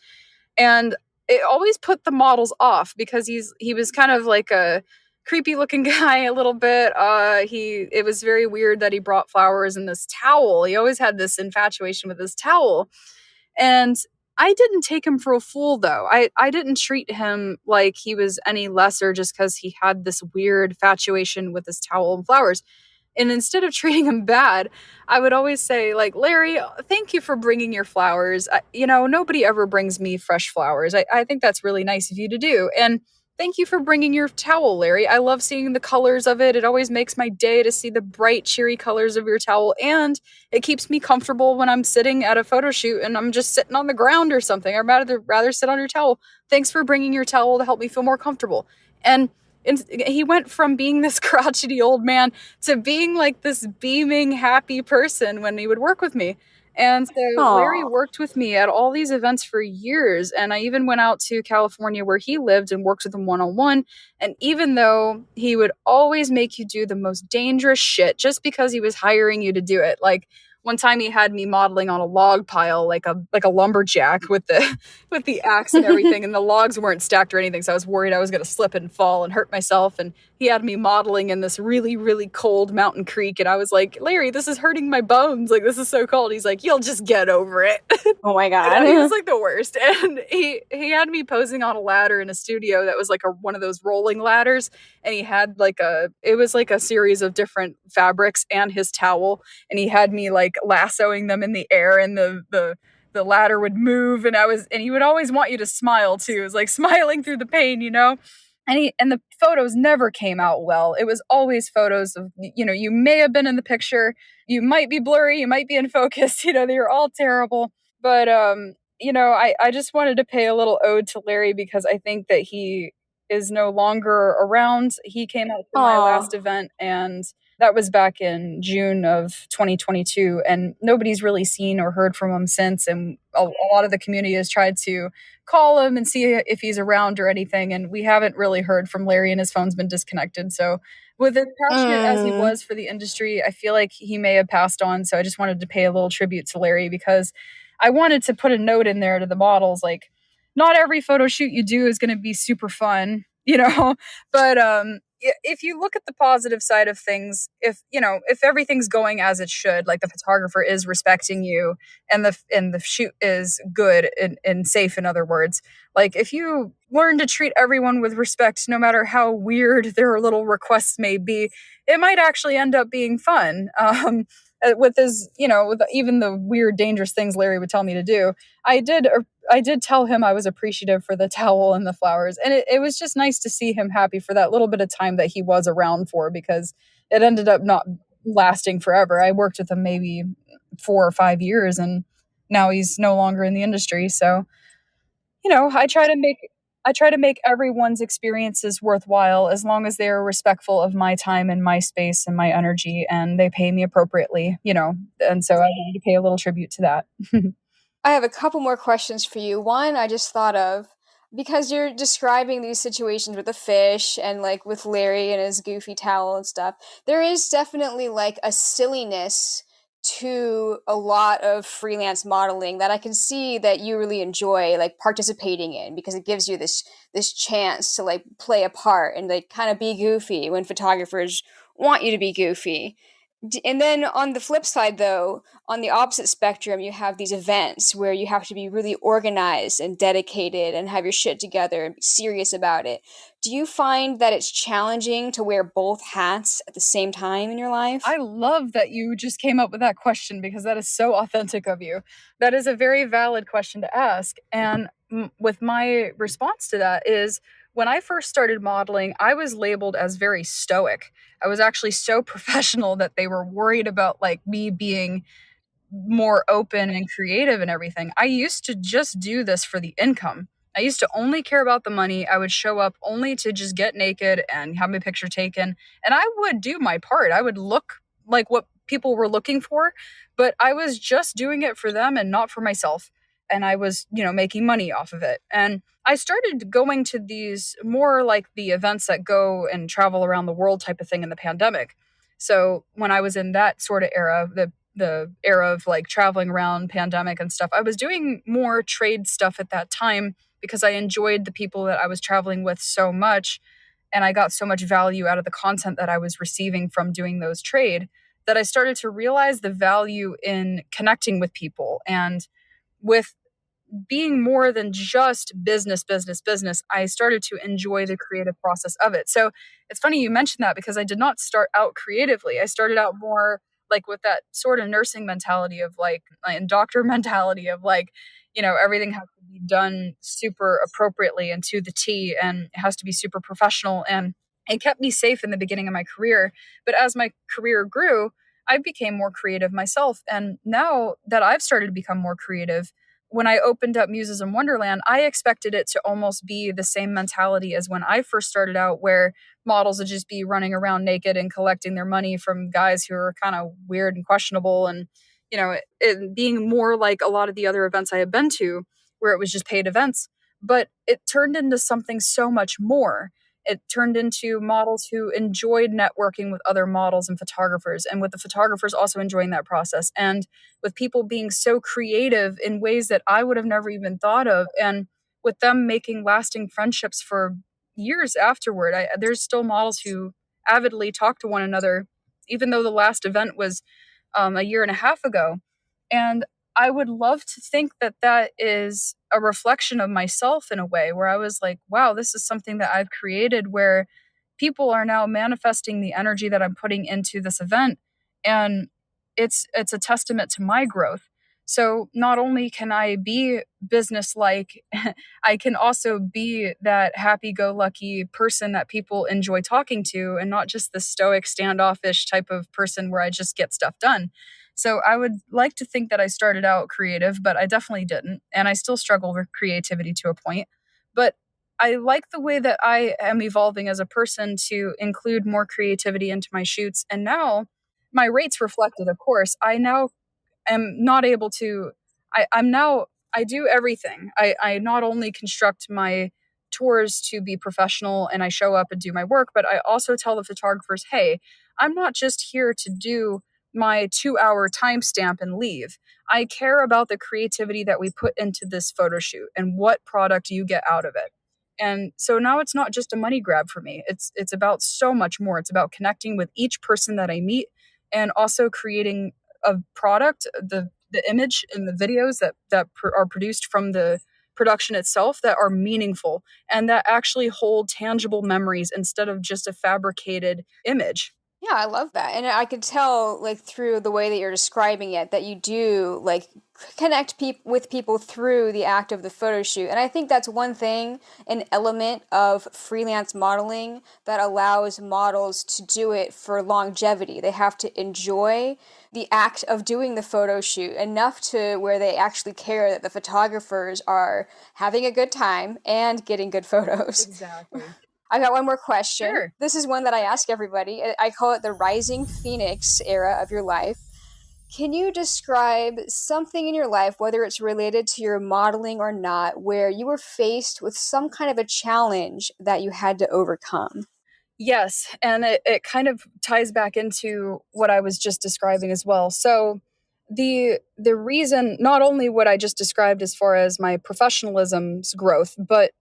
And it always put the models off because he was kind of like a creepy looking guy a little bit. He it was very weird that he brought flowers and this towel. He always had this infatuation with this towel. And I didn't take him for a fool though. I didn't treat him like he was any lesser just because he had this weird infatuation with this towel and flowers. And instead of treating him bad, I would always say, like, Larry, thank you for bringing your flowers. Nobody ever brings me fresh flowers. I think that's really nice of you to do. And thank you for bringing your towel, Larry. I love seeing the colors of it. It always makes my day to see the bright, cheery colors of your towel. And it keeps me comfortable when I'm sitting at a photo shoot and I'm just sitting on the ground or something. I'd rather sit on your towel. Thanks for bringing your towel to help me feel more comfortable. And he went from being this crotchety old man to being like this beaming, happy person when he would work with me. And so Larry Oh, worked with me at all these events for years. And I even went out to California where he lived and worked with him one on one. And even though he would always make you do the most dangerous shit just because he was hiring you to do it, like one time he had me modeling on a log pile like a lumberjack with the axe and everything, and the logs weren't stacked or anything, so I was worried I was going to slip and fall and hurt myself. And he had me modeling in this really, really cold mountain creek, and I was like, Larry, this is hurting my bones, like this is so cold. He's like, you'll just get over it. oh my I know, he was God. like the worst. And he had me posing on a ladder in a studio that was like one of those rolling ladders, and he had it was like a series of different fabrics and his towel, and he had me like lassoing them in the air, and the ladder would move, and he would always want you to smile too. It was like smiling through the pain. And the photos never came out well. It was always photos of, you may have been in the picture, you might be blurry, you might be in focus, they were all terrible. But I just wanted to pay a little ode to Larry because I think that he is no longer around. He came out to my last Oh, event, and that was back in June of 2022, and nobody's really seen or heard from him since. And a lot of the community has tried to call him and see if he's around or anything, and we haven't really heard from Larry, and his phone's been disconnected. So, with as passionate as he mm, was for the industry, I feel like he may have passed on. So, I just wanted to pay a little tribute to Larry because I wanted to put a note in there to the models, like, not every photo shoot you do is going to be super fun, but if you look at the positive side of things, if everything's going as it should, like the photographer is respecting you, and the shoot is good and safe, in other words, like if you learn to treat everyone with respect, no matter how weird their little requests may be, it might actually end up being fun. With his, with even the weird, dangerous things Larry would tell me to do, I did I did tell him I was appreciative for the towel and the flowers. And it was just nice to see him happy for that little bit of time that he was around for, because it ended up not lasting forever. I worked with him maybe 4 or 5 years, and now he's no longer in the industry. So, I try to make everyone's experiences worthwhile as long as they're respectful of my time and my space and my energy, and they pay me appropriately. And so I wanted to pay a little tribute to that. I have a couple more questions for you. One I just thought of because you're describing these situations with the fish and like with Larry and his goofy towel and stuff. There is definitely like a silliness to a lot of freelance modeling that I can see that you really enjoy like participating in because it gives you this chance to like play a part and like kind of be goofy when photographers want you to be goofy. And then on the flip side, though, on the opposite spectrum, you have these events where you have to be really organized and dedicated and have your shit together and be serious about it. Do you find that it's challenging to wear both hats at the same time in your life? I love that you just came up with that question because that is so authentic of you. That is a very valid question to ask. And with my response to that is when I first started modeling, I was labeled as very stoic. I was actually so professional that they were worried about like me being more open and creative and everything. I used to just do this for the income. I used to only care about the money. I would show up only to just get naked and have my picture taken. And I would do my part. I would look like what people were looking for, but I was just doing it for them and not for myself. And I was, making money off of it. And I started going to these more like the events that go and travel around the world type of thing in the pandemic. So when I was in that sort of era, the era of like traveling around pandemic and stuff, I was doing more trade stuff at that time because I enjoyed the people that I was traveling with so much, and I got so much value out of the content that I was receiving from doing those trade, that I started to realize the value in connecting with people and with being more than just business, I started to enjoy the creative process of it. So it's funny you mentioned that because I did not start out creatively. I started out more like with that sort of nursing mentality of like, and doctor mentality of like, everything has to be done super appropriately and to the T, and it has to be super professional. And it kept me safe in the beginning of my career. But as my career grew, I became more creative myself. And now that I've started to become more creative, when I opened up Muses in Wonderland, I expected it to almost be the same mentality as when I first started out, where models would just be running around naked and collecting their money from guys who are kind of weird and questionable. And, it being more like a lot of the other events I had been to, where it was just paid events. But it turned into something so much more. It turned into models who enjoyed networking with other models and photographers, and with the photographers also enjoying that process. And with people being so creative in ways that I would have never even thought of, and with them making lasting friendships for years afterward. There's still models who avidly talk to one another, even though the last event was a year and a half ago. And I would love to think that that is a reflection of myself in a way where I was like, wow, this is something that I've created where people are now manifesting the energy that I'm putting into this event. And it's a testament to my growth. So not only can I be business-like, I can also be that happy-go-lucky person that people enjoy talking to, and not just the stoic, standoffish type of person where I just get stuff done. So I would like to think that I started out creative, but I definitely didn't. And I still struggle with creativity to a point. But I like the way that I am evolving as a person to include more creativity into my shoots. And now my rates reflected, of course. I now am not able to, I'm now, I do everything. I not only construct my tours to be professional and I show up and do my work, but I also tell the photographers, hey, I'm not just here to do my 2-hour timestamp and leave. I care about the creativity that we put into this photo shoot and what product you get out of it. And so now it's not just a money grab for me. It's about so much more. It's about connecting with each person that I meet, and also creating a product, the image and the videos that are produced from the production itself, that are meaningful and that actually hold tangible memories instead of just a fabricated image. Yeah, I love that. And I could tell, like, through the way that you're describing it, that you do, like, connect with people through the act of the photo shoot. And I think that's one thing, an element of freelance modeling that allows models to do it for longevity. They have to enjoy the act of doing the photo shoot enough to where they actually care that the photographers are having a good time and getting good photos. Exactly. I got one more question. Sure. This is one that I ask everybody. I call it the rising phoenix era of your life. Can you describe something in your life, whether it's related to your modeling or not, where you were faced with some kind of a challenge that you had to overcome? Yes, and it kind of ties back into what I was just describing as well. So the reason, not only what I just described as far as my professionalism's growth, but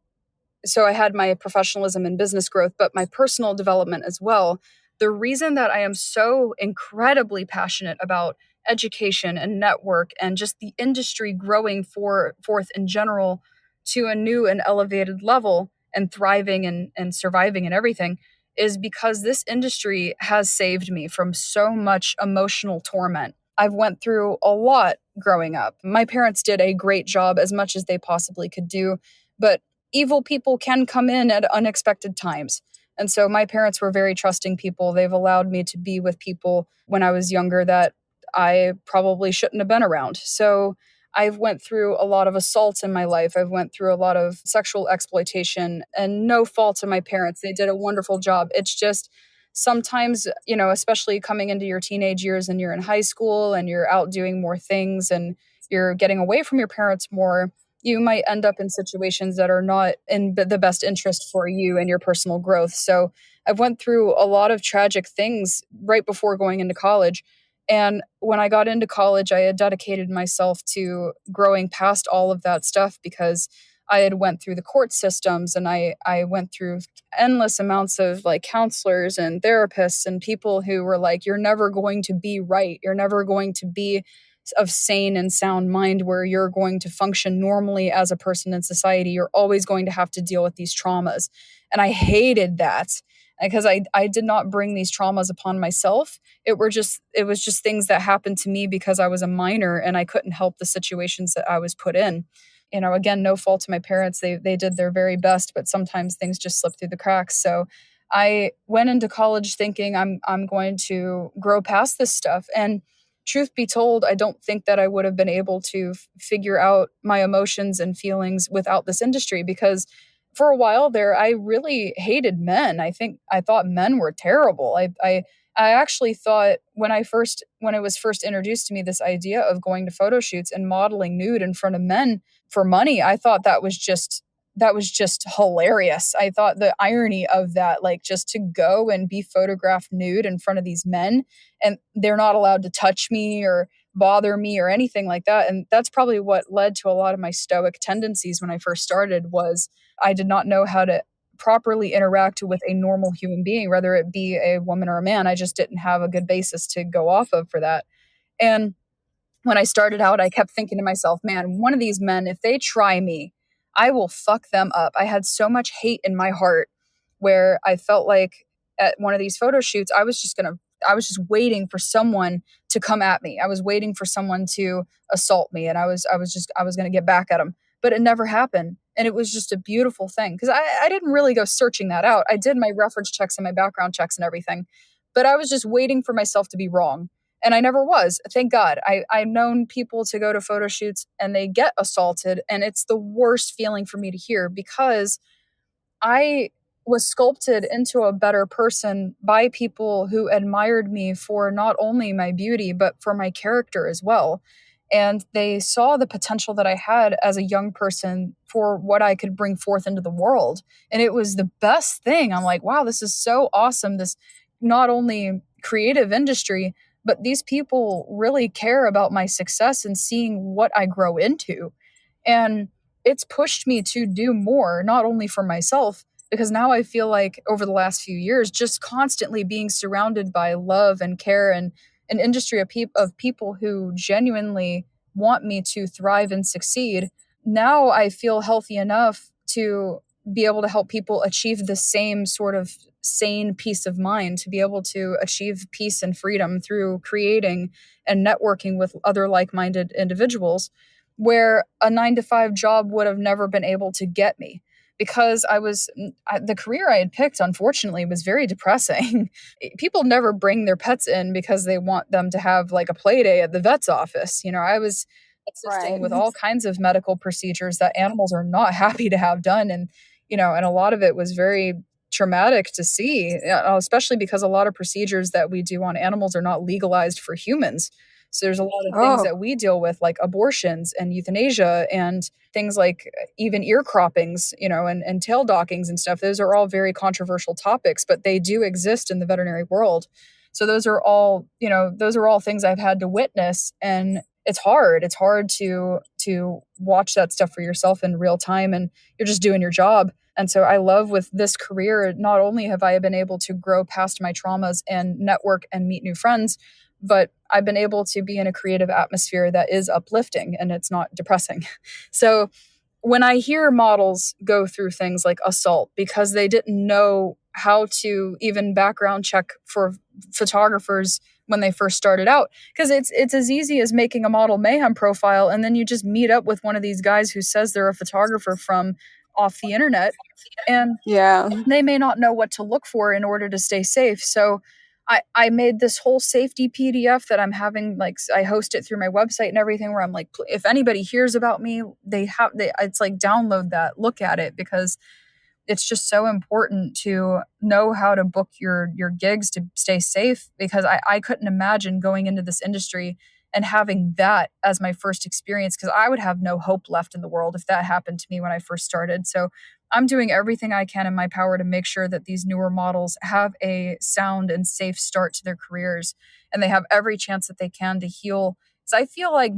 so I had my professionalism and business growth, but my personal development as well. the reason that I am so incredibly passionate about education and network and just the industry growing forth in general to a new and elevated level and thriving and surviving and everything is because this industry has saved me from so much emotional torment. I've went through a lot growing up. My parents did a great job as much as they possibly could do, but evil people can come in at unexpected times. And so my parents were very trusting people. They've allowed me to be with people when I was younger that I probably shouldn't have been around. So I've went through a lot of assaults in my life. I've went through a lot of sexual exploitation and no fault of my parents. They did a wonderful job. It's just sometimes, especially coming into your teenage years and you're in high school and you're out doing more things and you're getting away from your parents more, you might end up in situations that are not in the best interest for you and your personal growth. So I've went through a lot of tragic things right before going into college. And when I got into college, I had dedicated myself to growing past all of that stuff because I had went through the court systems and I went through endless amounts of like counselors and therapists and people who were like, you're never going to be right. You're never going to be of sane and sound mind where you're going to function normally as a person in society. You're always going to have to deal with these traumas. And I hated that because I did not bring these traumas upon myself. It was just things that happened to me because I was a minor and I couldn't help the situations that I was put in. Again, no fault to my parents. They did their very best, but sometimes things just slip through the cracks. So I went into college thinking I'm going to grow past this stuff. And truth be told, I don't think that I would have been able to figure out my emotions and feelings without this industry because for a while there, I really hated men. I thought men were terrible. I actually thought when it was first introduced to me, this idea of going to photo shoots and modeling nude in front of men for money, I thought that was just hilarious. I thought the irony of that, like just to go and be photographed nude in front of these men and they're not allowed to touch me or bother me or anything like that. And that's probably what led to a lot of my stoic tendencies when I first started was I did not know how to properly interact with a normal human being, whether it be a woman or a man. I just didn't have a good basis to go off of for that. And when I started out, I kept thinking to myself, man, one of these men, if they try me, I will fuck them up. I had so much hate in my heart where I felt like at one of these photo shoots, I was just waiting for someone to come at me. I was waiting for someone to assault me and I was going to get back at them, but it never happened. And it was just a beautiful thing because I didn't really go searching that out. I did my reference checks and my background checks and everything, but I was just waiting for myself to be wrong. And I never was. Thank God. I've known people to go to photo shoots and they get assaulted. And it's the worst feeling for me to hear because I was sculpted into a better person by people who admired me for not only my beauty, but for my character as well. And they saw the potential that I had as a young person for what I could bring forth into the world. And it was the best thing. I'm like, wow, this is so awesome. This not only creative industry, but these people really care about my success and seeing what I grow into. And it's pushed me to do more, not only for myself, because now I feel like over the last few years, just constantly being surrounded by love and care and an industry of people who genuinely want me to thrive and succeed. Now I feel healthy enough to be able to help people achieve the same sort of sane peace of mind, to be able to achieve peace and freedom through creating and networking with other like-minded individuals where a 9-to-5 job would have never been able to get me because the career I had picked, unfortunately, was very depressing. People never bring their pets in because they want them to have like a play day at the vet's office. I was assisting with all kinds of medical procedures that animals are not happy to have done. And a lot of it was very traumatic to see, especially because a lot of procedures that we do on animals are not legalized for humans. So there's a lot of things that we deal with, like abortions and euthanasia and things like even ear croppings, and tail dockings and stuff. Those are all very controversial topics, but they do exist in the veterinary world. So those are all things I've had to witness, and it's hard. It's hard to watch that stuff for yourself in real time, and you're just doing your job. And so I love with this career, not only have I been able to grow past my traumas and network and meet new friends, but I've been able to be in a creative atmosphere that is uplifting and it's not depressing. So when I hear models go through things like assault because they didn't know how to even background check for photographers when they first started out, because it's as easy as making a Model Mayhem profile and then you just meet up with one of these guys who says they're a photographer from off the internet, and Yeah. they may not know what to look for in order to stay safe. So I made this whole safety PDF that I'm having, like, I host it through my website and everything, where I'm like, if anybody hears about me, it's like, download that, look at it, because it's just so important to know how to book your gigs to stay safe, because I couldn't imagine going into this industry and having that as my first experience, because I would have no hope left in the world if that happened to me when I first started. So I'm doing everything I can in my power to make sure that these newer models have a sound and safe start to their careers, and they have every chance that they can to heal. Because I feel like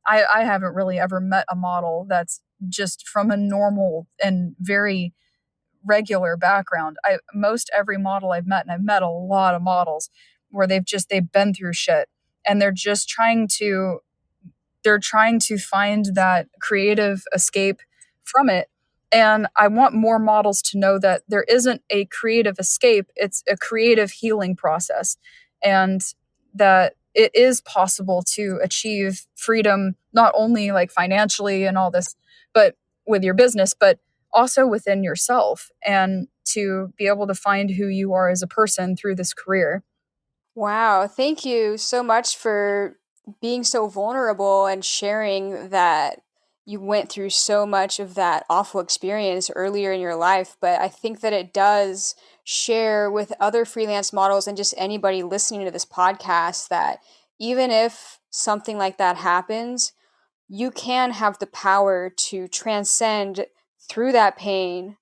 I haven't really ever met a model that's just from a normal and very regular background. Most every model I've met, and I've met a lot of models where they've been through shit, and they're trying to find that creative escape from it. And I want more models to know that there isn't a creative escape, it's a creative healing process. And that it is possible to achieve freedom, not only like financially and all this, but with your business, but also within yourself, and to be able to find who you are as a person through this career. Wow, thank you so much for being so vulnerable and sharing that you went through so much of that awful experience earlier in your life. But I think that it does share with other freelance models and just anybody listening to this podcast that even if something like that happens, you can have the power to transcend through that pain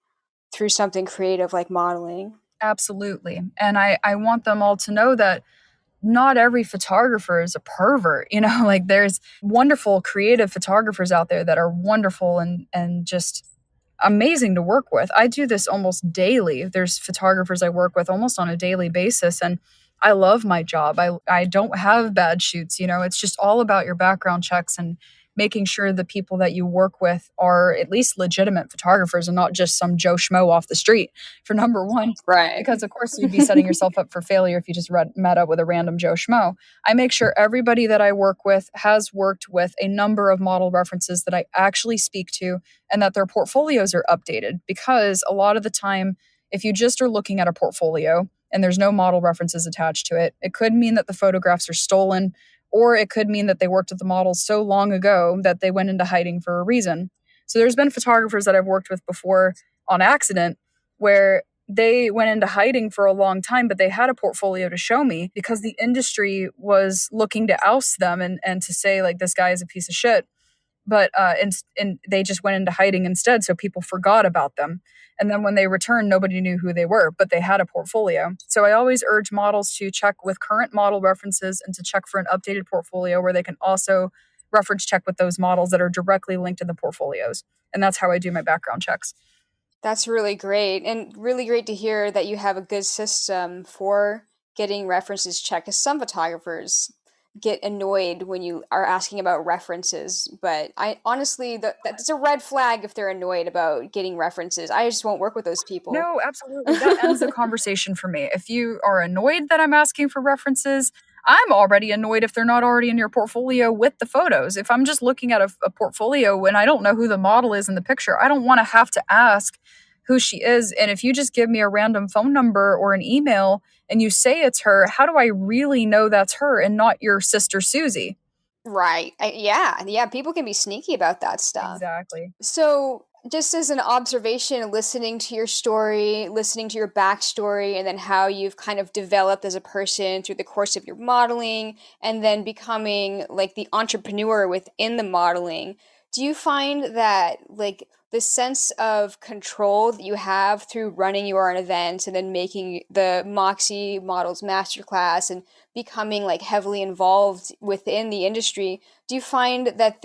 through something creative like modeling. Absolutely. And I want them all to know that not every photographer is a pervert. Like, there's wonderful creative photographers out there that are wonderful and just amazing to work with. I do this almost daily. There's photographers I work with almost on a daily basis, and I love my job. I don't have bad shoots. It's just all about your background checks and making sure the people that you work with are at least legitimate photographers and not just some Joe Schmo off the street, for number one, Right. because of course you'd be setting yourself up for failure if you just met up with a random Joe Schmo. I make sure everybody that I work with has worked with a number of model references that I actually speak to, and that their portfolios are updated, because a lot of the time, if you just are looking at a portfolio and there's no model references attached to it, it could mean that the photographs are stolen, or it could mean that they worked with the models so long ago that they went into hiding for a reason. So there's been photographers that I've worked with before on accident where they went into hiding for a long time, but they had a portfolio to show me because the industry was looking to oust them and to say, like, this guy is a piece of shit. But and they just went into hiding instead, so people forgot about them. And then when they returned, nobody knew who they were, but they had a portfolio. So I always urge models to check with current model references and to check for an updated portfolio where they can also reference check with those models that are directly linked in the portfolios. And that's how I do my background checks. That's really great, and really great to hear that you have a good system for getting references checked. Because some photographers get annoyed when you are asking about references, but I honestly, that's a red flag if they're annoyed about getting references. I just won't work with those people. No, absolutely. That ends the conversation for me. If you are annoyed that I'm asking for references, I'm already annoyed if they're not already in your portfolio with the photos. If I'm just looking at a portfolio and I don't know who the model is in the picture, I don't want to have to ask who she is. And if you just give me a random phone number or an email and you say it's her, how do I really know that's her and not your sister Susie? Right. Yeah. Yeah. People can be sneaky about that stuff. Exactly. So, just as an observation, listening to your story, listening to your backstory, and then how you've kind of developed as a person through the course of your modeling, and then becoming like the entrepreneur within the modeling, do you find that like the sense of control that you have through running your own events and then making the Moxie Models Masterclass and becoming like heavily involved within the industry, do you find that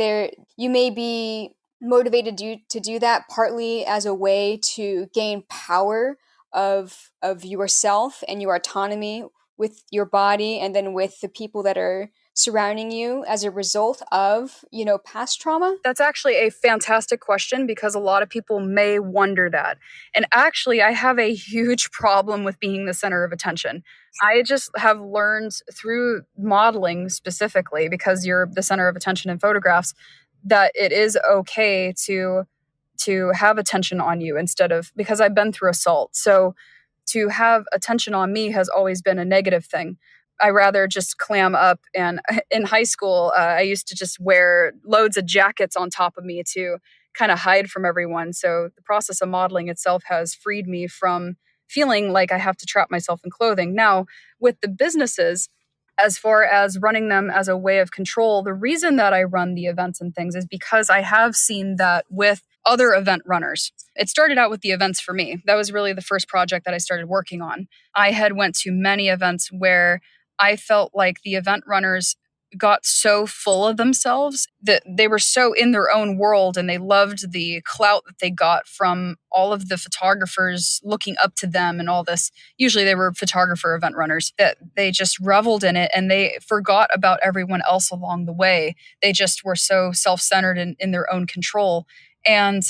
you may be motivated you to do that, partly as a way to gain power of yourself and your autonomy with your body, and then with the people that are surrounding you as a result of, past trauma? That's actually a fantastic question, because a lot of people may wonder that. And actually, I have a huge problem with being the center of attention. I just have learned through modeling specifically, because you're the center of attention in photographs, that it is okay to have attention on you, instead of, because I've been through assault. So to have attention on me has always been a negative thing. I rather just clam up. And in high school, I used to just wear loads of jackets on top of me to kind of hide from everyone. So the process of modeling itself has freed me from feeling like I have to trap myself in clothing. Now, with the businesses, as far as running them as a way of control, the reason that I run the events and things is because I have seen that with other event runners. It started out with the events for me. That was really the first project that I started working on. I had went to many events where I felt like the event runners got so full of themselves that they were so in their own world, and they loved the clout that they got from all of the photographers looking up to them and all this. Usually they were photographer event runners, that they just reveled in it and they forgot about everyone else along the way. They just were so self-centered and in their own control. And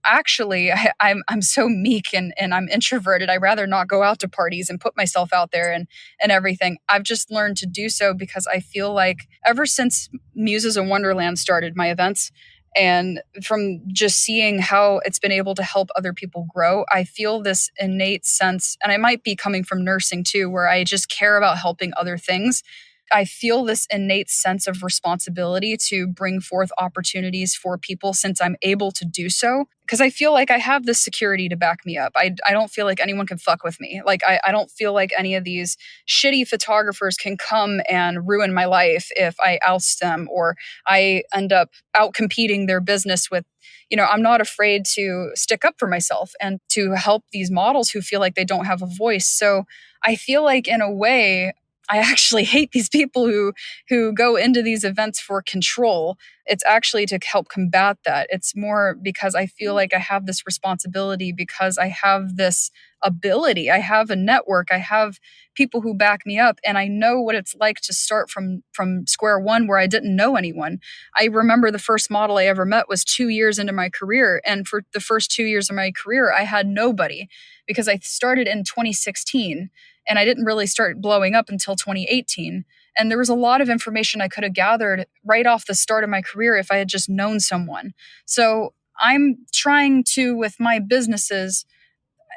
actually, I'm so meek and I'm introverted. I rather not go out to parties and put myself out there and everything. I've just learned to do so because I feel like ever since Muses in Wonderland started my events, and from just seeing how it's been able to help other people grow, I feel this innate sense, and I might be coming from nursing too, where I just care about helping other things. I feel this innate sense of responsibility to bring forth opportunities for people, since I'm able to do so, because I feel like I have this security to back me up. I don't feel like anyone can fuck with me. Like, I don't feel like any of these shitty photographers can come and ruin my life if I oust them, or I end up out competing their business with, I'm not afraid to stick up for myself and to help these models who feel like they don't have a voice. So I feel like, in a way, I actually hate these people who go into these events for control. It's actually to help combat that. It's more because I feel like I have this responsibility, because I have this ability. I have a network. I have people who back me up, and I know what it's like to start from square one where I didn't know anyone. I remember the first model I ever met was 2 years into my career, and for the first 2 years of my career, I had nobody, because I started in 2016. And I didn't really start blowing up until 2018. And there was a lot of information I could have gathered right off the start of my career if I had just known someone. So I'm trying to, with my businesses,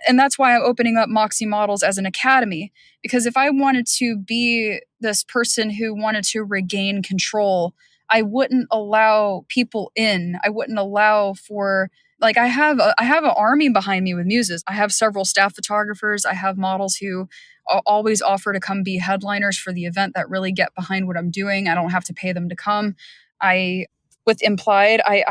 and that's why I'm opening up Moxie Models as an academy, because if I wanted to be this person who wanted to regain control, I wouldn't allow people in. I wouldn't allow for, like, I have an army behind me with Muses. I have several staff photographers. I have models who always offer to come be headliners for the event, that really get behind what I'm doing. I don't have to pay them to come. With Implied, I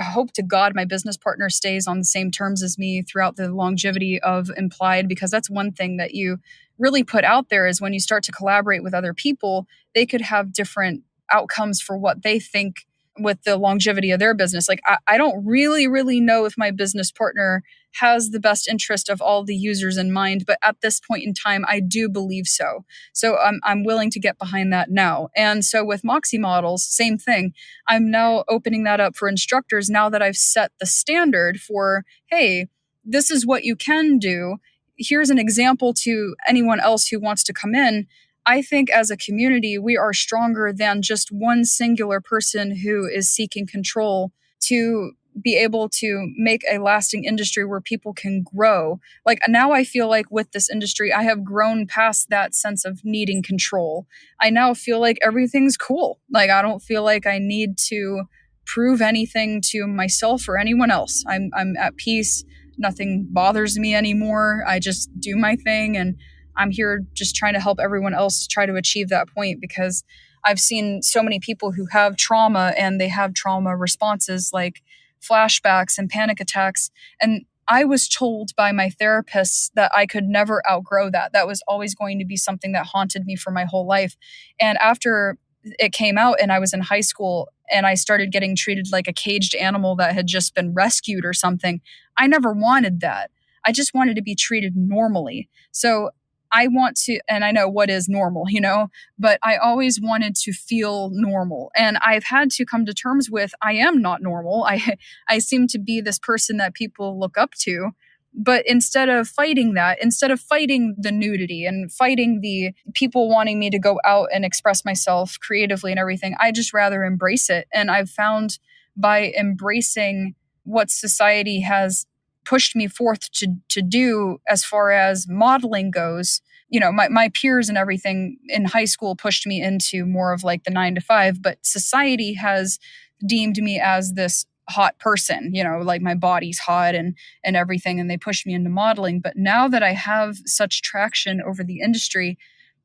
hope to God my business partner stays on the same terms as me throughout the longevity of Implied, because that's one thing that you really put out there, is when you start to collaborate with other people, they could have different outcomes for what they think with the longevity of their business. Like, I don't really know if my business partner has the best interest of all the users in mind, but at this point in time, I do believe so. So I'm willing to get behind that now. And so with Moxie Models, same thing. I'm now opening that up for instructors, now that I've set the standard for, hey, this is what you can do. Here's an example to anyone else who wants to come in. I think as a community, we are stronger than just one singular person who is seeking control to be able to make a lasting industry where people can grow. Like, now I feel like with this industry, I have grown past that sense of needing control. I now feel like everything's cool. Like, I don't feel like I need to prove anything to myself or anyone else. I'm at peace. Nothing bothers me anymore. I just do my thing, and I'm here just trying to help everyone else try to achieve that point, because I've seen so many people who have trauma, and they have trauma responses like flashbacks and panic attacks. And I was told by my therapist that I could never outgrow that. That was always going to be something that haunted me for my whole life. And after it came out and I was in high school and I started getting treated like a caged animal that had just been rescued or something. I never wanted that. I just wanted to be treated normally. So I want to, and I know what is normal, but I always wanted to feel normal. And I've had to come to terms with I am not normal. I seem to be this person that people look up to. But instead of fighting that, instead of fighting the nudity and fighting the people wanting me to go out and express myself creatively and everything, I just rather embrace it. And I've found by embracing what society has pushed me forth to do as far as modeling goes, my peers and everything in high school pushed me into more of like the 9 to 5, but society has deemed me as this hot person, like my body's hot and everything, and they pushed me into modeling. But now that I have such traction over the industry,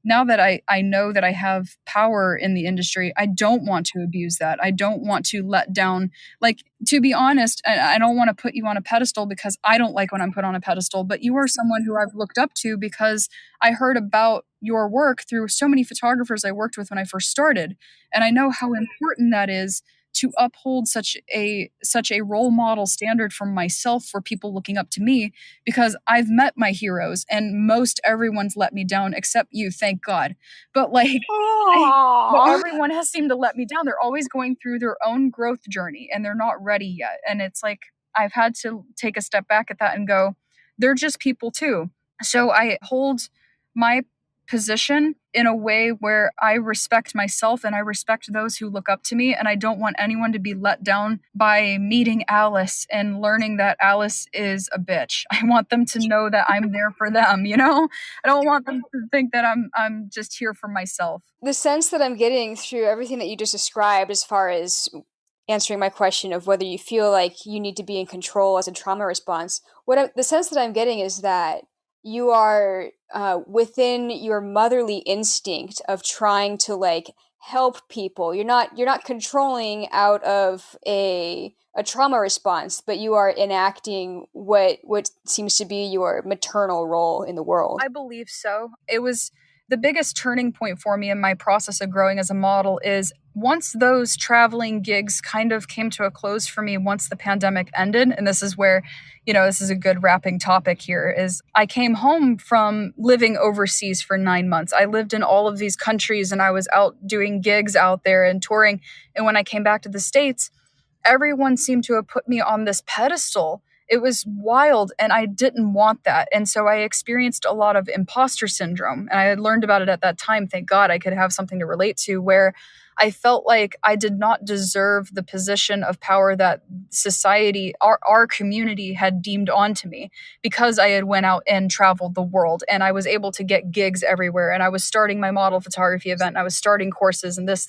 now that I know that I have power in the industry, I don't want to abuse that. I don't want to let down, like, to be honest, I don't want to put you on a pedestal because I don't like when I'm put on a pedestal, but you are someone who I've looked up to because I heard about your work through so many photographers I worked with when I first started. And I know how important that is to uphold such a role model standard for myself, for people looking up to me, because I've met my heroes and most everyone's let me down except you, thank God. But but everyone has seemed to let me down. They're always going through their own growth journey and they're not ready yet. And it's like I've had to take a step back at that and go, they're just people too. So I hold my position in a way where I respect myself and I respect those who look up to me. And I don't want anyone to be let down by meeting Alice and learning that Alice is a bitch. I want them to know that I'm there for them, I don't want them to think that I'm just here for myself. The sense that I'm getting through everything that you just described, as far as answering my question of whether you feel like you need to be in control as a trauma response, the sense that I'm getting is that you are within your motherly instinct of trying to like help people. You're not controlling out of a trauma response, but you are enacting what seems to be your maternal role in the world. I believe so. It was the biggest turning point for me in my process of growing as a model is once those traveling gigs kind of came to a close for me once the pandemic ended, and this is where, this is a good wrapping topic here, is I came home from living overseas for 9 months. I lived in all of these countries and I was out doing gigs out there and touring. And when I came back to the States, everyone seemed to have put me on this pedestal. It was wild and I didn't want that. And so I experienced a lot of imposter syndrome. And I had learned about it at that time. Thank God I could have something to relate to, where I felt like I did not deserve the position of power that society, our community had deemed onto me, because I had went out and traveled the world and I was able to get gigs everywhere. And I was starting my model photography event and I was starting courses and this.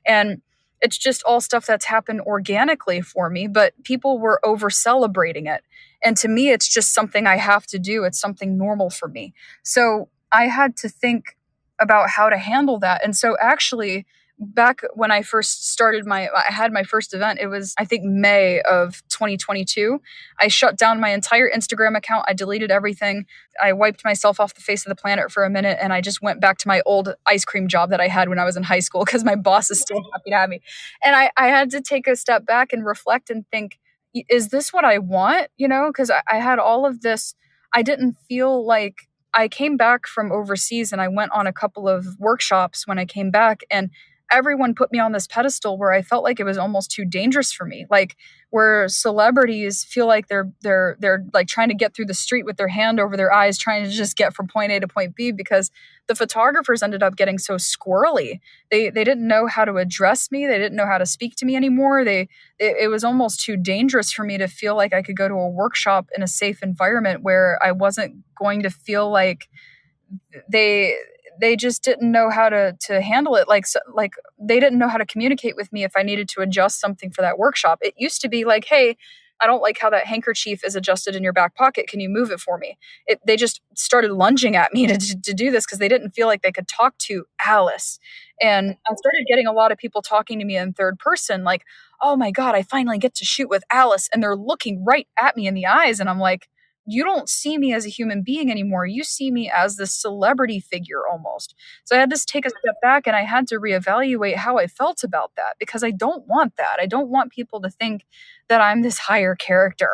And it's just all stuff that's happened organically for me, but people were over celebrating it. And to me, it's just something I have to do. It's something normal for me. So I had to think about how to handle that. And so actually, back when I first started I had my first event, it was, I think, May of 2022. I shut down my entire Instagram account. I deleted everything. I wiped myself off the face of the planet for a minute. And I just went back to my old ice cream job that I had when I was in high school, because my boss is still happy to have me. And I had to take a step back and reflect and think, is this what I want? Because I had all of this. I didn't feel like, I came back from overseas and I went on a couple of workshops when I came back, and everyone put me on this pedestal where I felt like it was almost too dangerous for me. Like where celebrities feel like they're like trying to get through the street with their hand over their eyes, trying to just get from point A to point B, because the photographers ended up getting so squirrely. They didn't know how to address me. They didn't know how to speak to me anymore. It was almost too dangerous for me to feel like I could go to a workshop in a safe environment where I wasn't going to feel like they just didn't know how to handle it. Like they didn't know how to communicate with me if I needed to adjust something for that workshop. It used to be like, hey, I don't like how that handkerchief is adjusted in your back pocket. Can you move it for me? They just started lunging at me to do this because they didn't feel like they could talk to Alice. And I started getting a lot of people talking to me in third person, like, oh my God, I finally get to shoot with Alice. And they're looking right at me in the eyes. And I'm like, you don't see me as a human being anymore. You see me as this celebrity figure almost. So I had to take a step back and I had to reevaluate how I felt about that, because I don't want that. I don't want people to think that I'm this higher character.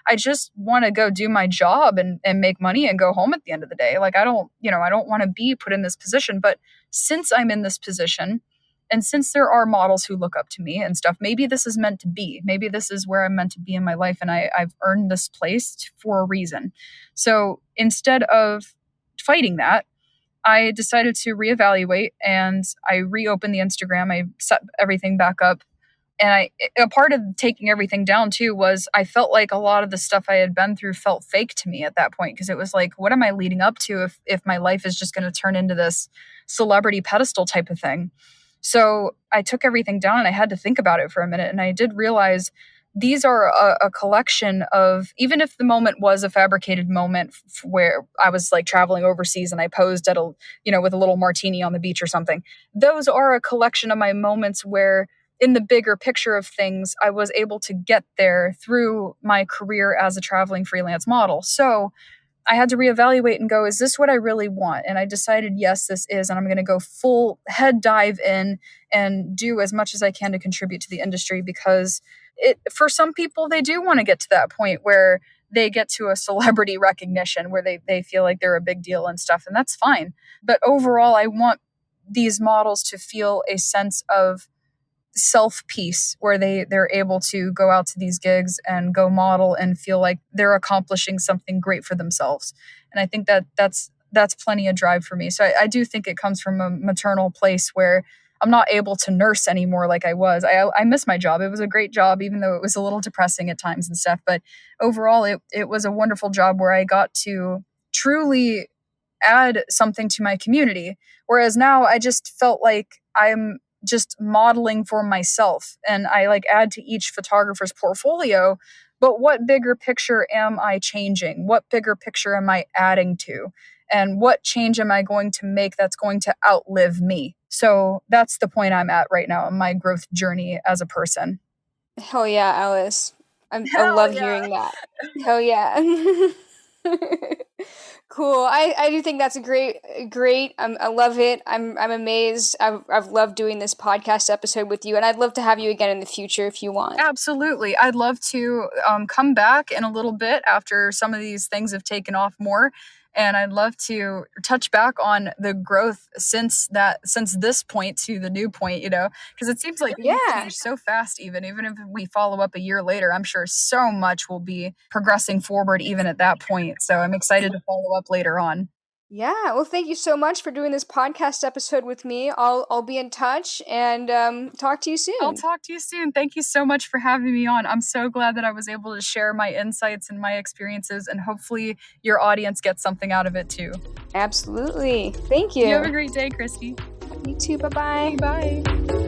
I just want to go do my job and make money and go home at the end of the day. Like, I don't want to be put in this position. But since I'm in this position, and since there are models who look up to me and stuff, maybe this is meant to be. Maybe this is where I'm meant to be in my life, and I've earned this place for a reason. So instead of fighting that, I decided to reevaluate, and I reopened the Instagram. I set everything back up. And a part of taking everything down too was I felt like a lot of the stuff I had been through felt fake to me at that point, because it was like, what am I leading up to if my life is just going to turn into this celebrity pedestal type of thing? So I took everything down and I had to think about it for a minute. And I did realize these are a collection of, even if the moment was a fabricated moment where I was like traveling overseas and I posed at with a little martini on the beach or something, those are a collection of my moments where, in the bigger picture of things, I was able to get there through my career as a traveling freelance model. So I had to reevaluate and go, is this what I really want? And I decided, yes, this is, and I'm going to go full head dive in and do as much as I can to contribute to the industry, because for some people, they do want to get to that point where they get to a celebrity recognition where they feel like they're a big deal and stuff, and that's fine. But overall, I want these models to feel a sense of self-peace where they're able to go out to these gigs and go model and feel like they're accomplishing something great for themselves. And I think that's plenty of drive for me. So I do think it comes from a maternal place where I'm not able to nurse anymore like I was. I miss my job. It was a great job, even though it was a little depressing at times and stuff. But overall, it was a wonderful job where I got to truly add something to my community. Whereas now I just felt like I'm just modeling for myself, and I like add to each photographer's portfolio. But what bigger picture am I changing? What bigger picture am I adding to? And what change am I going to make that's going to outlive me? So that's the point I'm at right now in my growth journey as a person. Hell yeah, Alice. I Hell love yeah. hearing that. Hell yeah. Cool. I do think that's a great. I love it. I'm amazed. I've loved doing this podcast episode with you, and I'd love to have you again in the future if you want. Absolutely. I'd love to come back in a little bit after some of these things have taken off more. And I'd love to touch back on the growth since this point to the new point, because it seems like things change so fast, even if we follow up a year later. I'm sure so much will be progressing forward even at that point. So I'm excited to follow up later on. Yeah, well, thank you so much for doing this podcast episode with me. I'll be in touch and talk to you soon. I'll talk to you soon. Thank you so much for having me on. I'm so glad that I was able to share my insights and my experiences, and hopefully your audience gets something out of it too. Absolutely. Thank you. You have a great day, Christy. You too. Bye-bye. Bye.